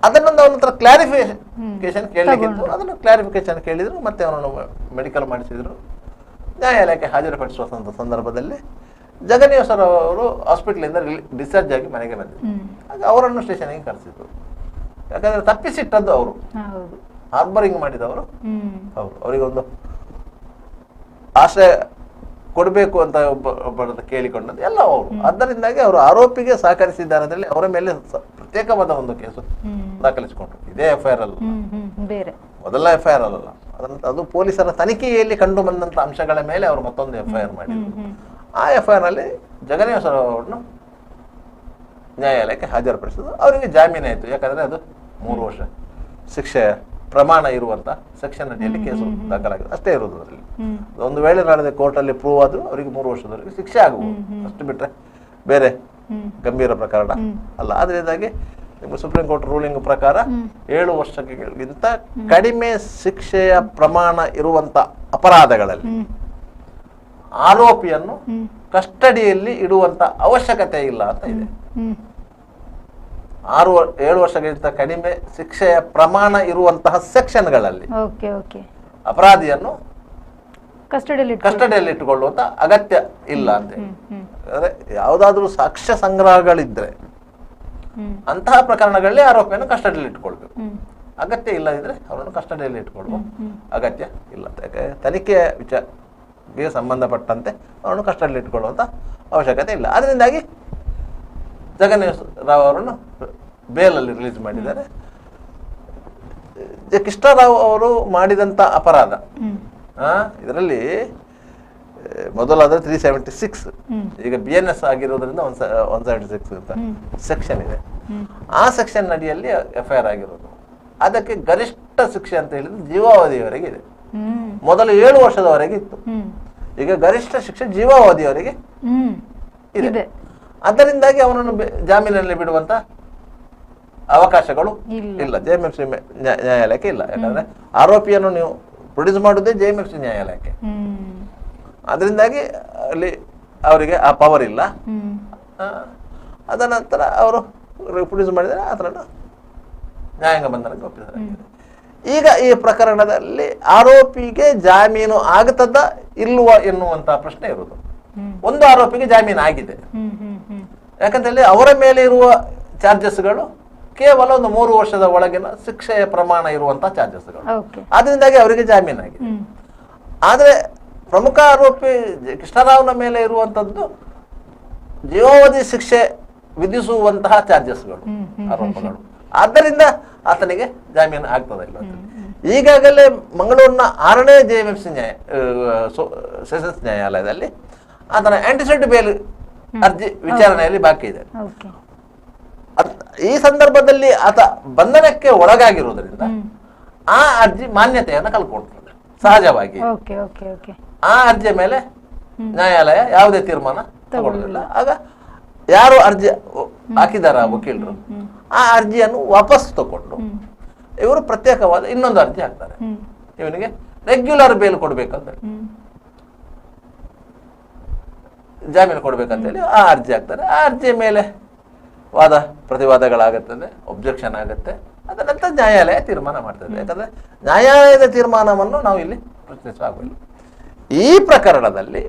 A: ಅದನ್ನೊಂದು ಅವನ ಹತ್ರ ಕ್ಲಾರಿಫಿಕೇಶನ್ ಕೇಳಲಿಕ್ಕಿತ್ತು. ಅದನ್ನು ಕ್ಲಾರಿಫಿಕೇಶನ್ ಕೇಳಿದ್ರು. ಮತ್ತೆ ಅವನನ್ನು ಮೆಡಿಕಲ್ ಮಾಡಿಸಿದ್ರು. ನ್ಯಾಯಾಲಯಕ್ಕೆ ಹಾಜರುಪಡಿಸುವ ಸಂದರ್ಭದಲ್ಲಿ ಜಗನ್ನಿವಾಸ ರಾವ್ ಅವರು ಹಾಸ್ಪಿಟಲಿಂದ ಡಿಸ್ಚಾರ್ಜ್ ಆಗಿ ಮನೆಗೆ ಬಂದಿದ್ರು. ಆಗ ಅವರನ್ನು ಸ್ಟೇಷನ್ಗೆ ಕರೆಸಿದ್ರು. ಯಾಕಂದ್ರೆ ತಪ್ಪಿಸಿಟ್ಟದ್ದು ಅವರು,
B: ಹೌದು.
A: ಹಾರ್ಬರಿಂಗ್ ಮಾಡಿದವರು
B: ಹ್ಮ್.
A: ಹೌದು. ಅವರಿಗೊಂದು ಆಶ್ರಯ ಕೊಡಬೇಕು ಅಂತ ಒಬ್ಬರನ್ನ ಕೇಳಿಕೊಂಡದ್ದು ಎಲ್ಲ ಅವರು. ಅದರಿಂದಾಗಿ ಅವರು ಆರೋಪಿಗೆ ಸಹಕರಿಸಿದ್ದಾರೆ ಅದರಲ್ಲಿ ಅವರ ಮೇಲೆ ಪ್ರತ್ಯೇಕವಾದ ಒಂದು ಕೇಸು ದಾಖಲಿಸಿಕೊಂಡ್ರು. ಇದೇ FIR ಅಲ್ಲ,
B: ಬೇರೆ
A: ಮೊದಲ FIR ಅಲ್ಲ, ಅದು ಪೊಲೀಸರ ತನಿಖೆಯಲ್ಲಿ ಕಂಡು ಬಂದಂತ ಅಂಶಗಳ ಮೇಲೆ ಅವರು ಮತ್ತೊಂದು FIR ಮಾಡಿದ್ರು. ಆ FIR ನಲ್ಲಿ ಜಗನ್ನೇಶ್ವರ ಅವರನ್ನು ನ್ಯಾಯಾಲಯಕ್ಕೆ ಹಾಜರುಪಡಿಸಿದ್ರು. ಅವರಿಗೆ ಜಾಮೀನು ಆಯಿತು. ಯಾಕಂದ್ರೆ ಅದು 3 ವರ್ಷ ಶಿಕ್ಷೆ ಪ್ರಮಾಣ ಇರುವಂತ ಸೆಕ್ಷನ್ ಅಡಿಯಲ್ಲಿ ಕೇಸು ದಾಖಲಾಗಿದೆ, ಅಷ್ಟೇ ಇರುವುದು ಅದರಲ್ಲಿ. ಒಂದು ವೇಳೆ ನಾಳೆ ಕೋರ್ಟಲ್ಲಿ ಪ್ರೂವ್ ಆದ್ರೂ ಅವರಿಗೆ 3 ವರ್ಷದವರೆಗೆ ಶಿಕ್ಷೆ ಆಗಬಹುದು, ಅಷ್ಟು ಬಿಟ್ರೆ ಬೇರೆ ಗಂಭೀರ ಪ್ರಕರಣ ಅಲ್ಲ. ಅದರಿಂದಾಗಿ ಸುಪ್ರೀಂ ಕೋರ್ಟ್ ರೂಲಿಂಗ್ ಪ್ರಕಾರ 7 ವರ್ಷಗಳಿಗಿಂತ ಕಡಿಮೆ ಶಿಕ್ಷೆಯ ಪ್ರಮಾಣ ಇರುವಂತ ಅಪರಾಧಗಳಲ್ಲಿ ಆರೋಪಿಯನ್ನು ಕಸ್ಟಡಿಯಲ್ಲಿ ಇಡುವಂತ ಅವಶ್ಯಕತೆ ಇಲ್ಲ ಅಂತ ಇದೆ. 7 ವರ್ಷಗಳಿಗಿಂತ ಕಡಿಮೆ ಶಿಕ್ಷೆಯ ಪ್ರಮಾಣ ಇರುವಂತಹ ಸೆಕ್ಷನ್ಗಳಲ್ಲಿ ಅಪರಾಧಿಯನ್ನು ಕಸ್ಟಡಿಯಲ್ಲಿ ಇಟ್ಟುಕೊಳ್ಳುವಂತ ಅಗತ್ಯ ಇಲ್ಲ ಅಂತ. ಅಂದ್ರೆ ಯಾವುದಾದ್ರೂ ಸಾಕ್ಷ್ಯ ಸಂಗ್ರಹಗಳಿದ್ರೆ ಅಂತಹ ಪ್ರಕರಣಗಳಲ್ಲಿ ಆರೋಪಿಯನ್ನು ಕಸ್ಟಡಿಯಲ್ಲಿ ಇಟ್ಕೊಳ್ಬೇಕು. ಅಗತ್ಯ ಇಲ್ಲದಿದ್ರೆ ಅವರನ್ನು ಕಸ್ಟಡಿಯಲ್ಲಿ ಇಟ್ಕೊಳ್ಳುವ ಅಗತ್ಯ ಇಲ್ಲ. ಯಾಕೆ ತನಿಖೆಯ ವಿಚಾರಕ್ಕೆ ಸಂಬಂಧಪಟ್ಟಂತೆ ಅವರನ್ನು ಕಸ್ಟಡಿಯಲ್ಲಿ ಇಟ್ಕೊಳ್ಳುವಂತ ಅವಶ್ಯಕತೆ ಇಲ್ಲ. ಅದರಿಂದಾಗಿ ಜಗನ್ನೇಶ್ ರಾವ್ ಅವರನ್ನು ಬೇಲಲ್ಲಿ ರಿಲೀಸ್ ಮಾಡಿದ್ದಾರೆ. ಕೃಷ್ಣರಾವ್ ಅವರು ಮಾಡಿದಂತ ಅಪರಾಧ ಇದರಲ್ಲಿ ಮೊದಲಾದ್ರೆ 376, ಈಗ BNS ಆಗಿರೋದ್ರಿಂದ 176 ಅಂತ ಸೆಕ್ಷನ್ ಇದೆ. ಆ ಸೆಕ್ಷನ್ ಅಡಿಯಲ್ಲಿ FIR ಆಗಿರೋದು. ಅದಕ್ಕೆ ಗರಿಷ್ಠ ಶಿಕ್ಷೆ ಅಂತ ಹೇಳಿದ್ರೆ ಜೀವಾವಧಿಯವರೆಗೆ ಇದೆ. ಮೊದಲು 7 ವರ್ಷದವರೆಗೆ ಇತ್ತು, ಈಗ ಗರಿಷ್ಠ ಶಿಕ್ಷೆ ಜೀವಾವಧಿಯವರೆಗೆ ಇದೆ. ಅದರಿಂದಾಗಿ ಅವನನ್ನು ಜಾಮೀನಲ್ಲಿ ಬಿಡುವಂತ ಅವಕಾಶಗಳು ಇಲ್ಲ, JMFC ನ್ಯಾಯಾಲಯಕ್ಕೆ ಇಲ್ಲ. ಯಾಕಂದ್ರೆ ಆರೋಪಿಯನ್ನು ನೀವು ಪ್ರೊಡ್ಯೂಸ್ ಮಾಡುವುದೇ JMFC ನ್ಯಾಯಾಲಯಕ್ಕೆ. ಅದರಿಂದಾಗಿ ಅಲ್ಲಿ ಅವರಿಗೆ ಆ ಪವರ್ ಇಲ್ಲ. ಅದ ನಂತರ ಅವರು ಪ್ರೊಡ್ಯೂಸ್ ಮಾಡಿದರೆ ಅದನ್ನು ನ್ಯಾಯಾಂಗ ಬಂಧನಕ್ಕೆ ಒಪ್ಪಿದ್ದಾರೆ. ಈಗ ಈ ಪ್ರಕರಣದಲ್ಲಿ ಆರೋಪಿಗೆ ಜಾಮೀನು ಆಗ್ತದ ಇಲ್ವಾ ಎನ್ನುವಂತಹ ಪ್ರಶ್ನೆ ಇರುವುದು. ಒಂದು ಆರೋಪಿಗೆ ಜಾಮೀನು ಆಗಿದೆ. ಯಾಕಂತೇಳಿ ಅವರ ಮೇಲೆ ಇರುವ ಚಾರ್ಜಸ್ಗಳು ಕೇವಲ ಒಂದು 3 ವರ್ಷದ ಒಳಗಿನ ಶಿಕ್ಷೆಯ ಪ್ರಮಾಣ ಇರುವಂತಹ ಚಾರ್ಜಸ್ಗಳು. ಅದರಿಂದಾಗಿ ಅವರಿಗೆ ಜಾಮೀನು ಆಗಿದೆ. ಆದ್ರೆ ಪ್ರಮುಖ ಆರೋಪಿ ಕೃಷ್ಣರಾವ್ನ ಮೇಲೆ ಇರುವಂತದ್ದು ಜೀವಾವಧಿ ಶಿಕ್ಷೆ ವಿಧಿಸುವಂತಹ ಚಾರ್ಜಸ್ಗಳು, ಆರೋಪಗಳು. ಆದ್ದರಿಂದ ಆತನಿಗೆ ಜಾಮೀನು ಆಗ್ತದ ಇಲ್ಲ. ಈಗಾಗಲೇ ಮಂಗಳೂರಿನ 6ನೇ JMFC ಸೆಷನ್ಸ್ ನ್ಯಾಯಾಲಯದಲ್ಲಿ ಆತನ ಆಂಟಿಸಿಪೇಟರಿ ಬೇಲ್ ಅರ್ಜಿ ವಿಚಾರಣೆಯಲ್ಲಿ ಬಾಕಿ ಇದೆ. ಈ ಸಂದರ್ಭದಲ್ಲಿ ಆತ ಬಂಧನಕ್ಕೆ ಒಳಗಾಗಿರುವುದರಿಂದ ಆ ಅರ್ಜಿ ಮಾನ್ಯತೆಯನ್ನು ಕಳ್ಕೊಳ್ತದೆ ಸಹಜವಾಗಿ. ಆ ಅರ್ಜಿಯ ಮೇಲೆ ನ್ಯಾಯಾಲಯ ಯಾವುದೇ ತೀರ್ಮಾನ ತಗೊಳ್ಳೋದಿಲ್ಲ. ಆಗ ಯಾರು ಅರ್ಜಿ ಹಾಕಿದಾರ ವಕೀಲರು ಆ ಅರ್ಜಿಯನ್ನು ವಾಪಸ್ ತಗೊಂಡು ಇವರು ಪ್ರತ್ಯೇಕವಾದ ಇನ್ನೊಂದು ಅರ್ಜಿ ಹಾಕ್ತಾರೆ. ಇವನಿಗೆ ರೆಗ್ಯುಲರ್ ಬೇಲ್ ಕೊಡ್ಬೇಕಂತ, ಜಾಮೀನು ಕೊಡ್ಬೇಕಂತೇಳಿ ಆ ಅರ್ಜಿ ಹಾಕ್ತಾರೆ. ಆ ಅರ್ಜಿಯ ಮೇಲೆ ವಾದ ಪ್ರತಿವಾದಗಳಾಗುತ್ತದೆ, ಒಬ್ಜೆಕ್ಷನ್ ಆಗುತ್ತೆ. ಅದರ ನಂತರ ನ್ಯಾಯಾಲಯ ತೀರ್ಮಾನ ಮಾಡ್ತದೆ. ಯಾಕಂದ್ರೆ ನ್ಯಾಯಾಲಯದ ತೀರ್ಮಾನವನ್ನು ನಾವು ಇಲ್ಲಿ ಪ್ರಶ್ನಿಸುವಾಗಿಲ್ಲ. ಈ ಪ್ರಕರಣದಲ್ಲಿ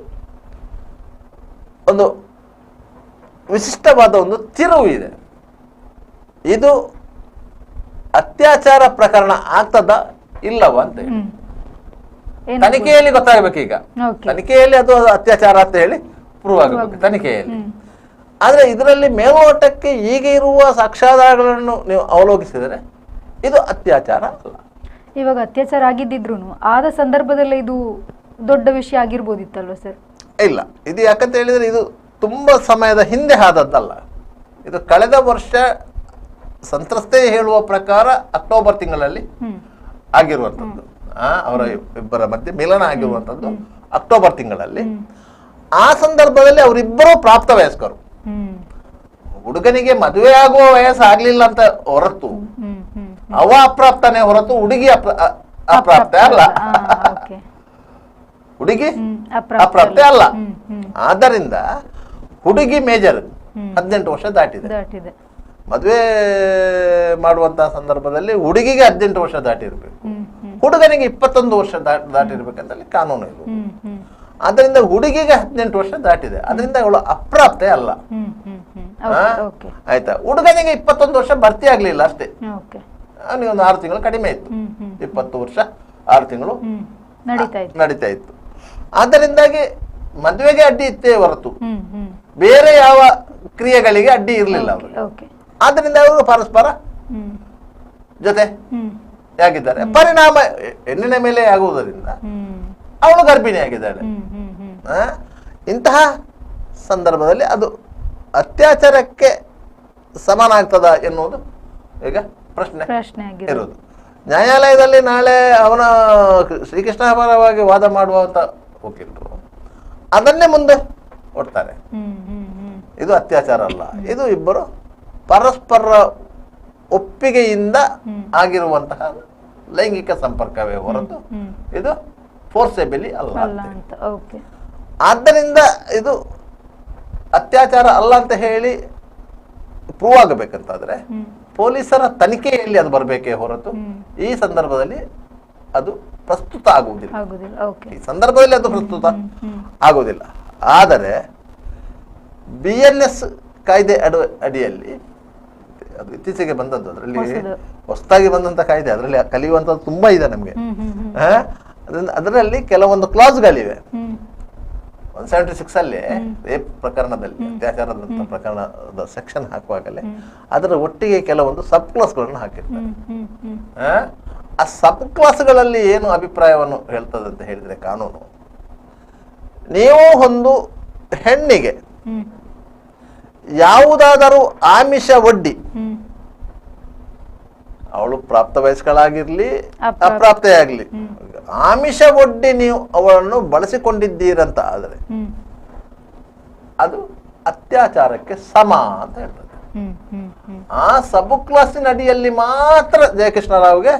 A: ಒಂದು ವಿಶಿಷ್ಟವಾದ ಒಂದು ತಿರುವು ಇದೆ. ಇದು ಅತ್ಯಾಚಾರ ಪ್ರಕರಣ ಆಗ್ತದ ಇಲ್ಲವ ಅಂತ ಹೇಳಿ ತನಿಖೆಯಲ್ಲಿ ಗೊತ್ತಾಗಬೇಕು. ಈಗ ತನಿಖೆಯಲ್ಲಿ ಅದು ಅತ್ಯಾಚಾರ ಅಂತ ಹೇಳಿ ಪ್ರೂವ್ ಆಗಬೇಕು ತನಿಖೆಯಲ್ಲಿ. ಆದ್ರೆ ಇದರಲ್ಲಿ ಮೇಲ್ನೋಟಕ್ಕೆ ಈಗ ಇರುವ ಸಾಕ್ಷ್ಯಾಧಾರಗಳನ್ನು ನೀವು ಅವಲೋಕಿಸಿದರೆ ಇದು ಅತ್ಯಾಚಾರ ಅಲ್ಲ.
B: ಇವಾಗ ಅತ್ಯಾಚಾರ ಆಗಿದ್ದಿದ್ರು ಆದ ಸಂದರ್ಭದಲ್ಲಿ ಇದು ದೊಡ್ಡ ವಿಷಯ ಆಗಿರ್ಬೋದಿತ್ತಲ್ವ ಸರ್?
A: ಇಲ್ಲ, ಇದು ಯಾಕಂತ ಹೇಳಿದ್ರೆ ಇದು ತುಂಬಾ ಸಮಯದ ಹಿಂದೆ ಆದದ್ದಲ್ಲ. ಇದು ಕಳೆದ ವರ್ಷ ಸಂತ್ರಸ್ತೆ ಹೇಳುವ ಪ್ರಕಾರ ಅಕ್ಟೋಬರ್ ತಿಂಗಳಲ್ಲಿ ಆಗಿರುವಂತದ್ದು. ಅವರ ಇಬ್ಬರ ಮಧ್ಯೆ ಮಿಲನ ಆಗಿರುವಂತದ್ದು ಅಕ್ಟೋಬರ್ ತಿಂಗಳಲ್ಲಿ. ಆ ಸಂದರ್ಭದಲ್ಲಿ ಅವರಿಬ್ಬರು ಪ್ರಾಪ್ತ ವಯಸ್ಕರು. ಹುಡುಗನಿಗೆ ಮದುವೆ ಆಗುವ ವಯಸ್ಸು ಆಗ್ಲಿಲ್ಲ ಅಂತ ಹೊರತು ಅವ ಅಪ್ರಾಪ್ತನೇ ಹೊರತು ಹುಡುಗಿ ಅಪ್ರಾಪ್ತ ಅಲ್ಲ. ಹುಡುಗಿ ಅಪ್ರಾಪ್ತೆ ಅಲ್ಲ. ಆದ್ದರಿಂದ ಹುಡುಗಿ ಮೇಜರ್ 18 ವರ್ಷ ದಾಟಿದೆ. ಮದುವೆ ಮಾಡುವಂತಹ ಸಂದರ್ಭದಲ್ಲಿ ಹುಡುಗಿಗೆ 18 ವರ್ಷ ದಾಟಿರ್ಬೇಕು, ಹುಡುಗನಿಗೆ 21 ವರ್ಷ ದಾಟಿರ್ಬೇಕಂತಲ್ಲಿ ಕಾನೂನು ಇದು. ಆದ್ದರಿಂದ ಹುಡುಗಿಗೆ 18 ವರ್ಷ ದಾಟಿದೆ. ಅದರಿಂದ ಅವಳು ಅಪ್ರಾಪ್ತೆ ಅಲ್ಲ. ಆಯ್ತಾ. ಹುಡುಗನಿಗೆ 21 ವರ್ಷ ಭರ್ತಿ ಆಗ್ಲಿಲ್ಲ ಅಷ್ಟೇ, ಅವನಿಗೆ ಒಂದು 6 ತಿಂಗಳು ಕಡಿಮೆ ಇತ್ತು. 20 ವರ್ಷ 6 ತಿಂಗಳು ನಡೀತಾ ಇತ್ತು. ಆದ್ದರಿಂದಾಗಿ ಮದುವೆಗೆ ಅಡ್ಡಿ ಇತ್ತೇ ಹೊರತು ಬೇರೆ ಯಾವ ಕ್ರಿಯೆಗಳಿಗೆ ಅಡ್ಡಿ ಇರಲಿಲ್ಲ ಅವರು. ಆದ್ರಿಂದ ಅವರು ಪರಸ್ಪರ ಜೊತೆ ಆಗಿದ್ದಾರೆ. ಪರಿಣಾಮ ಹೆಣ್ಣಿನ ಮೇಲೆ ಆಗುವುದರಿಂದ ಅವಳು ಗರ್ಭಿಣಿಯಾಗಿದ್ದಾಳೆ. ಇಂತಹ ಸಂದರ್ಭದಲ್ಲಿ ಅದು ಅತ್ಯಾಚಾರಕ್ಕೆ ಸಮಾನ ಆಗ್ತದ ಎನ್ನುವುದು ಈಗ ಪ್ರಶ್ನೆ ಇರುವುದು. ನ್ಯಾಯಾಲಯದಲ್ಲಿ ನಾಳೆ ಅವನ ಶ್ರೀಕೃಷ್ಣ ಪರವಾಗಿ ವಾದ ಮಾಡುವಂತ ವಕೀಲರು ಅದನ್ನೇ ಮುಂದೆ ಕೊಡ್ತಾರೆ. ಇದು ಅತ್ಯಾಚಾರ ಅಲ್ಲ, ಇದು ಇಬ್ಬರು ಪರಸ್ಪರ ಒಪ್ಪಿಗೆಯಿಂದ ಆಗಿರುವಂತಹ ಲೈಂಗಿಕ ಸಂಪರ್ಕವೇ ಹೊರತು ಇದು ಫೋರ್ಸೆಬಲಿ ಅಲ್ಲ. ಆದ್ದರಿಂದ ಇದು ಅತ್ಯಾಚಾರ ಅಲ್ಲ ಅಂತ ಹೇಳಿ ಪ್ರೂವ್ ಆಗಬೇಕಂತಾದ್ರೆ ಪೊಲೀಸರ ತನಿಖೆಯಲ್ಲಿ ಅದು ಬರಬೇಕೇ ಹೊರತು ಈ ಸಂದರ್ಭದಲ್ಲಿ ಅದು ಪ್ರಸ್ತುತ ಆಗುವುದಿಲ್ಲ. ಈ ಸಂದರ್ಭದಲ್ಲಿ ಅದು ಪ್ರಸ್ತುತ ಆಗುವುದಿಲ್ಲ. ಆದರೆ BNS ಕಾಯ್ದೆ ಅಡಿಯಲ್ಲಿ ಅದು ಇತ್ತೀಚೆಗೆ ಬಂದದ್ದು, ಅದರಲ್ಲಿ ಹೊಸದಾಗಿ ಬಂದಂತ ಕಾಯ್ದೆ, ಅದರಲ್ಲಿ ಕಲಿಯುವಂತದ್ದು ತುಂಬಾ ಇದೆ ನಮ್ಗೆ. ಅದರಲ್ಲಿ ಕೆಲವೊಂದು ಕ್ಲಾಸ್ಗಳಿವೆ. 176 ಅಲ್ಲಿ ರೇಪ್ ಪ್ರಕರಣದಲ್ಲಿ, ಅತ್ಯಾಚಾರದ ಪ್ರಕರಣದ ಸೆಕ್ಷನ್ ಹಾಕುವಾಗಲೇ ಅದರ ಒಟ್ಟಿಗೆ ಕೆಲವೊಂದು ಸಬ್ ಕ್ಲಾಸ್ಗಳನ್ನು ಹಾಕಿರ್ತಾರೆ. ಆ ಸಬ್ ಕ್ಲಾಸ್ಗಳಲ್ಲಿ ಏನು ಅಭಿಪ್ರಾಯವನ್ನು ಹೇಳ್ತದೆ ಅಂತ ಹೇಳಿದ್ರೆ ಕಾನೂನು, ನೀವು ಒಂದು ಹೆಣ್ಣಿಗೆ ಯಾವುದಾದರೂ ಆಮಿಷ ಒಡ್ಡಿ, ಅವಳು ಪ್ರಾಪ್ತ ವಯಸ್ಕಳಾಗಿರ್ಲಿ ಅಪ್ರಾಪ್ತೆಯಾಗ್ಲಿ, ಆಮಿಷ ಒಡ್ಡಿ ನೀವು ಅವಳನ್ನು ಬಳಸಿಕೊಂಡಿದ್ದೀರಂತ ಆದರೆ ಅದು ಅತ್ಯಾಚಾರಕ್ಕೆ ಸಮ ಅಂತ ಹೇಳ್ತದೆ. ಆ ಸಬ್ ಕ್ಲಾಸಿನ ಅಡಿಯಲ್ಲಿ ಮಾತ್ರ ಜಯಕೃಷ್ಣರಾವ್ಗೆ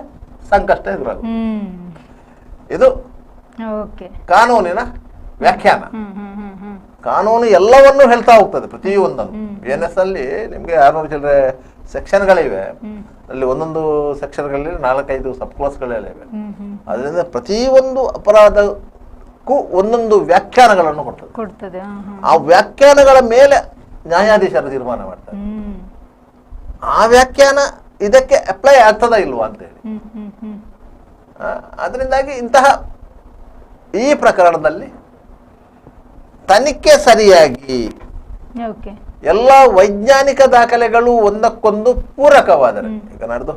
A: ಸಂಕಷ್ಟ ಎದುರಾಗುತ್ತೆ. ಇದು ಕಾನೂನಿನ ವ್ಯಾಖ್ಯಾನ. ಕಾನೂನು ಎಲ್ಲವನ್ನೂ ಹೇಳ್ತಾ ಹೋಗ್ತದೆ, ಪ್ರತಿಯೊಂದನ್ನು. BNS ಅಲ್ಲಿ ನಿಮ್ಗೆ 600 ಚಿಲ್ಲರೆ ಸೆಕ್ಷನ್ಗಳಿವೆ. ಅಲ್ಲಿ ಒಂದೊಂದು ಸೆಕ್ಷನ್ಗಳಲ್ಲಿ 4-5 ಸಬ್ ಕ್ಲಾಸ್ಗಳಿವೆ. ಅದರಿಂದ ಪ್ರತಿಯೊಂದು ಅಪರಾಧಕ್ಕೂ ಒಂದೊಂದು ವ್ಯಾಖ್ಯಾನಗಳನ್ನು ಕೊಡ್ತದೆ. ಆ ವ್ಯಾಖ್ಯಾನಗಳ ಮೇಲೆ ನ್ಯಾಯಾಧೀಶರ ತೀರ್ಮಾನ ಮಾಡ್ತಾರೆ. ಆ ವ್ಯಾಖ್ಯಾನ ಇದಕ್ಕೆ ಅಪ್ಲೈ ಆಗ್ತದ ಇಲ್ವಾ ಅಂತ ಹೇಳಿ. ಅದರಿಂದಾಗಿ ಇಂತಹ ಈ ಪ್ರಕರಣದಲ್ಲಿ ತನಿಖೆ ಸರಿಯಾಗಿ ಎಲ್ಲ ವೈಜ್ಞಾನಿಕ ದಾಖಲೆಗಳು ಒಂದಕ್ಕೊಂದು ಪೂರಕವಾದರೆ, ಈಗ ನಡೆದು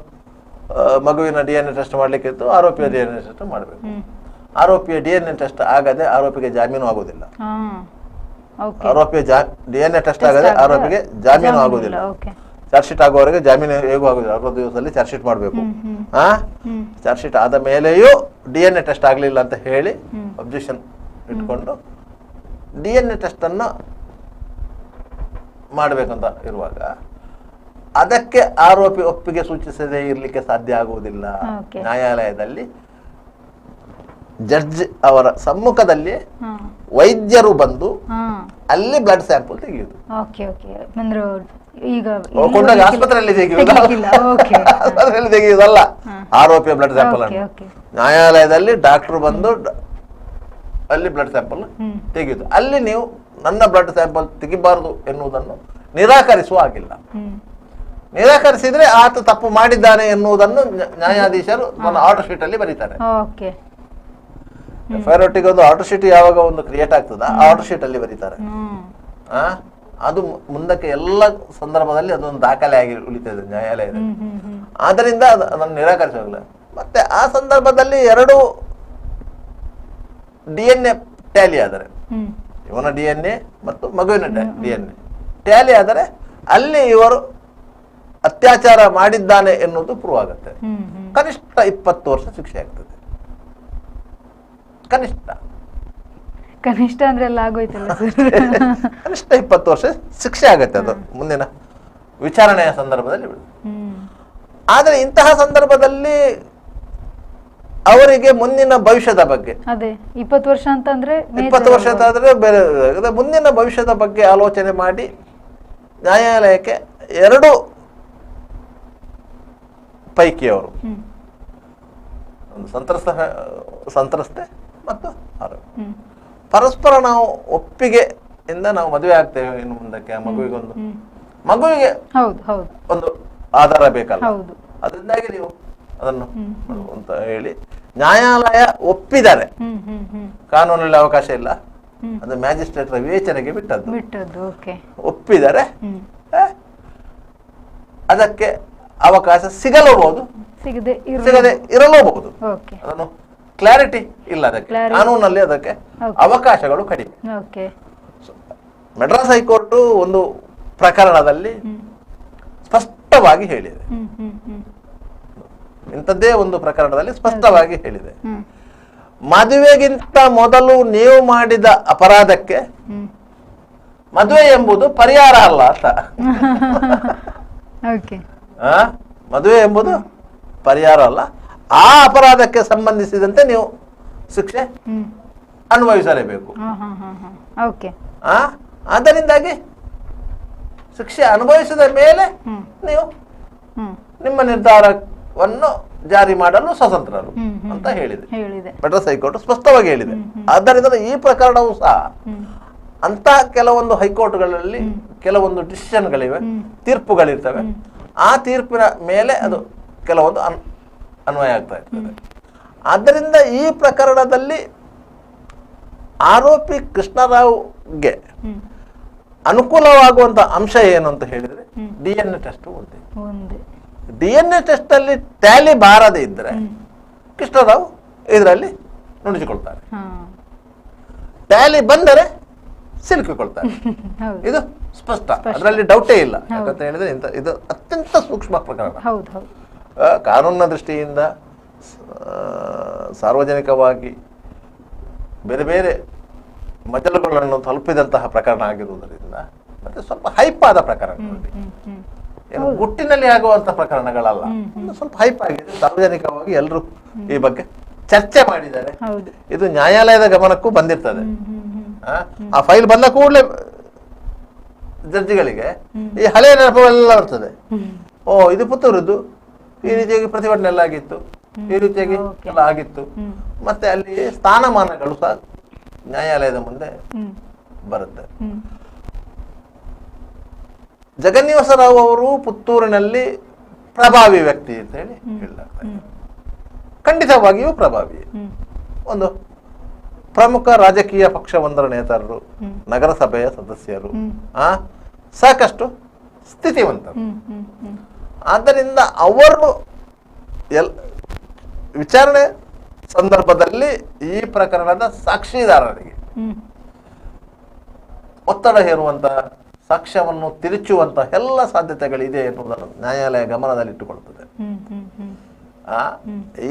A: ಮಗುವಿನ DNA ಟೆಸ್ಟ್ ಮಾಡ್ಲಿಕ್ಕೆ ಇತ್ತು, ಆರೋಪಿಯ DNA ಟೆಸ್ಟ್ ಮಾಡಬೇಕು. ಆರೋಪಿಯ DNA ಟೆಸ್ಟ್ ಆಗದೆ ಆರೋಪಿಗೆ ಜಾಮೀನು ಆಗುವುದಿಲ್ಲ. ಆರೋಪಿಯ DNA ಟೆಸ್ಟ್ ಆಗದೆ ಆರೋಪಿಗೆ ಜಾಮೀನು ಆಗುವುದಿಲ್ಲ. ಚಾರ್ಜ್ ಶೀಟ್ ಆಗುವವರೆಗೆ ಜಾಮೀನು ಹೇಗೂ ಆಗುದಿಲ್ಲ. 60 ದಿವಸದಲ್ಲಿ ಚಾರ್ಜ್ ಶೀಟ್ ಮಾಡಬೇಕು. ಚಾರ್ಜ್ ಶೀಟ್ ಆದ ಮೇಲೆಯೂ DNA ಟೆಸ್ಟ್ ಆಗ್ಲಿಲ್ಲ ಅಂತ ಹೇಳಿ ಅಬ್ಜೆಕ್ಷನ್ ಇಟ್ಕೊಂಡು DNA ಟೆಸ್ಟ್ ಅನ್ನು ಮಾಡಬೇಕಂತ ಇರುವಾಗ ಅದಕ್ಕೆ ಆರೋಪಿ ಒಪ್ಪಿಗೆ ಸೂಚಿಸದೆ ಇರ್ಲಿಕ್ಕೆ ಸಾಧ್ಯ ಆಗುವುದಿಲ್ಲ. ನ್ಯಾಯಾಲಯದಲ್ಲಿ ಜಡ್ಜ್ ಅವರ ಸಮ್ಮುಖದಲ್ಲಿ ವೈದ್ಯರು ಬಂದು ಅಲ್ಲಿ ಬ್ಲಡ್ ಸ್ಯಾಂಪಲ್ ತೆಗೆಯುವುದು. ಕೊಂಡಾಗ ಆಸ್ಪತ್ರೆಯಲ್ಲಿ ತೆಗೆಯುವುದಲ್ಲ, ಆರೋಪಿಯ ಬ್ಲಡ್ ಸ್ಯಾಂಪಲ್ ಅನ್ನು ನ್ಯಾಯಾಲಯದಲ್ಲಿ ಡಾಕ್ಟರ್ ಬಂದು ಅಲ್ಲಿ ಬ್ಲಡ್ ಸ್ಯಾಂಪಲ್ ತೆಗೆಯುವುದು. ಅಲ್ಲಿ ನೀವು ನನ್ನ ಬ್ಲಡ್ ಸ್ಯಾಂಪಲ್ ತೆಗಿಬಾರದು ಎನ್ನುವುದನ್ನು ನಿರಾಕರಿಸುವ ಹಾಗಿಲ್ಲ. ನಿರಾಕರಿಸಿದ್ರೆ ಆತ ತಪ್ಪು ಮಾಡಿದ್ದಾನೆ ಎನ್ನುವುದನ್ನು ನ್ಯಾಯಾಧೀಶರು ನನ್ನ ಆರ್ಡರ್ ಶೀಟ್ ಅಲ್ಲಿ ಬರೀತಾರೆ. FIR ಒಟ್ಟಿಗೆ ಒಂದು ಆರ್ಡರ್ ಶೀಟ್ ಯಾವಾಗ ಒಂದು ಕ್ರಿಯೇಟ್ ಆಗ್ತದ, ಆ ಆರ್ಡರ್ ಶೀಟ್ ಅಲ್ಲಿ ಬರೀತಾರೆ. ಅದು ಮುಂದಕ್ಕೆ ಎಲ್ಲ ಸಂದರ್ಭದಲ್ಲಿ ಅದೊಂದು ದಾಖಲೆ ಆಗಿ ಉಳಿತದೆ ನ್ಯಾಯಾಲಯದಲ್ಲಿ. ಆದ್ದರಿಂದ ಅದನ್ನು ನಿರಾಕರಿಸುವಾಗಲ್ಲ. ಮತ್ತೆ ಆ ಸಂದರ್ಭದಲ್ಲಿ 2 DNA ಟ್ಯಾಲಿ ಆದರೆ, ಇವನ DNA ಮತ್ತು ಮಗುವಿನ DNA ಟ್ಯಾಲಿ ಆದರೆ ಅಲ್ಲಿ ಇವರು ಅತ್ಯಾಚಾರ ಮಾಡಿದ್ದಾನೆ ಎನ್ನುವುದು ಪ್ರೂವ್ ಆಗುತ್ತೆ. ಕನಿಷ್ಠ 20 ವರ್ಷ ಶಿಕ್ಷೆ ಆಗ್ತದೆ.
B: ಕನಿಷ್ಠ ಅಂದ್ರೆ ಎಲ್ಲ ಆಗೋಯ್ತಲ್ಲ
A: ಕನಿಷ್ಠ 20 ವರ್ಷ ಶಿಕ್ಷೆ ಆಗತ್ತೆ ಅದು ಮುಂದಿನ ವಿಚಾರಣೆಯ ಸಂದರ್ಭದಲ್ಲಿ. ಆದ್ರೆ ಇಂತಹ ಸಂದರ್ಭದಲ್ಲಿ ಅವರಿಗೆ ಮುಂದಿನ ಭವಿಷ್ಯದ ಬಗ್ಗೆ,
B: ಅದೇ 20 ವರ್ಷ ಅಂತಂದ್ರೆ
A: 20 ವರ್ಷ ಅಂತಾದ್ರೆ ಬೇರೆ, ಮುಂದಿನ ಭವಿಷ್ಯದ ಬಗ್ಗೆ ಆಲೋಚನೆ ಮಾಡಿ ನ್ಯಾಯಾಲಯಕ್ಕೆ 2 ಪೈಕಿಯವರು, ಒಂದು ಸಂತ್ರಸ್ತೆ ಮತ್ತು ಆರೋಪಿ, ಪರಸ್ಪರ ನಾವು ಒಪ್ಪಿಗೆಯಿಂದ ನಾವು ಮದುವೆ ಆಗ್ತೇವೆ ಇನ್ನು ಮುಂದಕ್ಕೆ, ಮಗುವಿಗೊಂದು ಮಗುವಿಗೆ
B: ಹೌದು ಹೌದು
A: ಒಂದು ಆಧಾರ ಬೇಕಲ್ಲ,
B: ಹೌದು.
A: ಅದರಿಂದಾಗಿ ನೀವು ಅದನ್ನು ಅಂತ ಹೇಳಿ ನ್ಯಾಯಾಲಯ ಒಪ್ಪಿದ್ದಾರೆ. ಕಾನೂನಲ್ಲಿ ಅವಕಾಶ ಇಲ್ಲ, ಅದು ಮ್ಯಾಜಿಸ್ಟ್ರೇಟರ ವಿವೇಚನೆಗೆ ಬಿಟ್ಟದ್ದು. ಒಪ್ಪಿದರೆ ಅದಕ್ಕೆ ಅವಕಾಶ ಸಿಗಲೂಬಹುದು, ಸಿಗದೆ ಇರಲೂಬಹುದು. ಅದನ್ನು ಕ್ಲಾರಿಟಿ ಇಲ್ಲ, ಅದಕ್ಕೆ ಕಾನೂನಲ್ಲಿ ಅದಕ್ಕೆ ಅವಕಾಶಗಳು ಕಡಿಮೆ. ಮದ್ರಾಸ್ ಹೈಕೋರ್ಟ್ ಒಂದು ಪ್ರಕರಣದಲ್ಲಿ ಸ್ಪಷ್ಟವಾಗಿ ಹೇಳಿದೆ, ಇಂಥದ್ದೇ ಒಂದು ಪ್ರಕರಣದಲ್ಲಿ ಸ್ಪಷ್ಟವಾಗಿ ಹೇಳಿದೆ, ಮದುವೆಗಿಂತ ಮೊದಲು ನೀವು ಮಾಡಿದ ಅಪರಾಧಕ್ಕೆ ಮದುವೆ ಎಂಬುದು ಪರಿಹಾರ ಅಲ್ಲ ಅಂತ. ಮದುವೆ ಎಂಬುದು ಪರಿಹಾರ ಅಲ್ಲ, ಆ ಅಪರಾಧಕ್ಕೆ ಸಂಬಂಧಿಸಿದಂತೆ ನೀವು ಶಿಕ್ಷೆ ಅನುಭವಿಸಲೇಬೇಕು. ಆದ್ದರಿಂದಾಗಿ ಶಿಕ್ಷೆ ಅನುಭವಿಸಿದ ಮೇಲೆ ನೀವು ನಿಮ್ಮ ನಿರ್ಧಾರವನ್ನು ಜಾರಿ ಮಾಡಲು ಸ್ವತಂತ್ರರು ಅಂತ ಹೇಳಿದೆ ಮದ್ರಾಸ್ ಹೈಕೋರ್ಟ್ ಸ್ಪಷ್ಟವಾಗಿ ಹೇಳಿದೆ. ಆದ್ದರಿಂದ ಈ ಪ್ರಕರಣವೂ ಸಹ ಅಂತ ಕೆಲವೊಂದು ಹೈಕೋರ್ಟ್ಗಳಲ್ಲಿ ಕೆಲವೊಂದು ಡಿಸಿಷನ್ಗಳಿವೆ, ತೀರ್ಪುಗಳಿರ್ತವೆ. ಆ ತೀರ್ಪಿನ ಮೇಲೆ ಅದು ಕೆಲವೊಂದು ಅನ್ವಯ ಆಗ್ತಾ ಇರ್ತದೆ. ಆದ್ದರಿಂದ ಈ ಪ್ರಕರಣದಲ್ಲಿ ಆರೋಪಿ ಕೃಷ್ಣರಾವ್ಗೆ ಅನುಕೂಲವಾಗುವಂತ ಅಂಶ ಏನು ಅಂತ ಹೇಳಿದ್ರೆ DNA ಟೆಸ್ಟ್ ಒಂದೇ. DNA ಟೆಸ್ಟ್ ಅಲ್ಲಿ ಟ್ಯಾಲಿ ಬಾರದೆ ಇದ್ರೆ ಕೃಷ್ಣರಾವ್ ಇದರಲ್ಲಿ ನುಣುಚಿಕೊಳ್ತಾರೆ, ಟ್ಯಾಲಿ ಬಂದರೆ ಸಿಲುಕಿಕೊಳ್ತಾರೆ. ಇದು ಸ್ಪಷ್ಟ, ಅದರಲ್ಲಿ ಡೌಟೇ ಇಲ್ಲ. ಯಾಕಂತ ಹೇಳಿದ್ರೆ ಇದು ಅತ್ಯಂತ ಸೂಕ್ಷ್ಮ ಪ್ರಕರಣ. ಕಾನೂನಿನ ದೃಷ್ಟಿಯಿಂದ ಸಾರ್ವಜನಿಕವಾಗಿ ಬೇರೆ ಬೇರೆ ಮಜಲುಗಳನ್ನು ತಲುಪಿದಂತಹ ಪ್ರಕರಣ ಆಗಿರುವುದರಿಂದ ಮತ್ತೆ ಸ್ವಲ್ಪ ಹೈಪ್ ಆದ ಪ್ರಕರಣಗಳಲ್ಲಿ, ಏನು ಗುಟ್ಟಿನಲ್ಲಿ ಆಗುವಂತಹ ಪ್ರಕರಣಗಳಲ್ಲ, ಸ್ವಲ್ಪ ಹೈಪ್ ಆಗಿದೆ. ಸಾರ್ವಜನಿಕವಾಗಿ ಎಲ್ಲರೂ ಈ ಬಗ್ಗೆ ಚರ್ಚೆ ಮಾಡಿದ್ದಾರೆ. ಇದು ನ್ಯಾಯಾಲಯದ ಗಮನಕ್ಕೂ ಬಂದಿರ್ತದೆ. ಆ ಫೈಲ್ ಬಂದ ಕೂಡಲೇ ಜಡ್ಜಿಗಳಿಗೆ ಈ ಹಳೆಯ ನೆನಪುಗಳೆಲ್ಲ ಬರ್ತದೆ. ಇದು ಪುತ್ತೂರದ್ದು, ಈ ರೀತಿಯಾಗಿ ಪ್ರತಿಭಟನೆ ಎಲ್ಲ ಆಗಿತ್ತು, ಈ ರೀತಿಯಾಗಿ ಎಲ್ಲ ಆಗಿತ್ತು. ಮತ್ತೆ ಅಲ್ಲಿ ಸ್ಥಾನಮಾನಗಳು ಸಹ ನ್ಯಾಯಾಲಯದ ಮುಂದೆ ಬರುತ್ತೆ. ಜಗನ್ನಿವಾಸ ರಾವ್ ಅವರು ಪುತ್ತೂರಿನಲ್ಲಿ ಪ್ರಭಾವಿ ವ್ಯಕ್ತಿ ಅಂತ ಹೇಳಿ ಹೇಳಲಾಗ್ತದೆ. ಖಂಡಿತವಾಗಿಯೂ ಪ್ರಭಾವಿ, ಒಂದು ಪ್ರಮುಖ ರಾಜಕೀಯ ಪಕ್ಷವೊಂದರ ನೇತಾರರು, ನಗರಸಭೆಯ ಸದಸ್ಯರು, ಸಾಕಷ್ಟು ಸ್ಥಿತಿವಂತರು. ಆದ್ದರಿಂದ ಅವರು ವಿಚಾರಣೆ ಸಂದರ್ಭದಲ್ಲಿ ಈ ಪ್ರಕರಣದ ಸಾಕ್ಷಿದಾರರಿಗೆ ಒತ್ತಡ ಹೇರುವಂತಹ, ಸಾಕ್ಷ್ಯವನ್ನು ತಿರುಚುವಂತಹ ಎಲ್ಲ ಸಾಧ್ಯತೆಗಳಿದೆ ಎನ್ನುವುದನ್ನು ನ್ಯಾಯಾಲಯ ಗಮನದಲ್ಲಿಟ್ಟುಕೊಳ್ಳುತ್ತದೆ.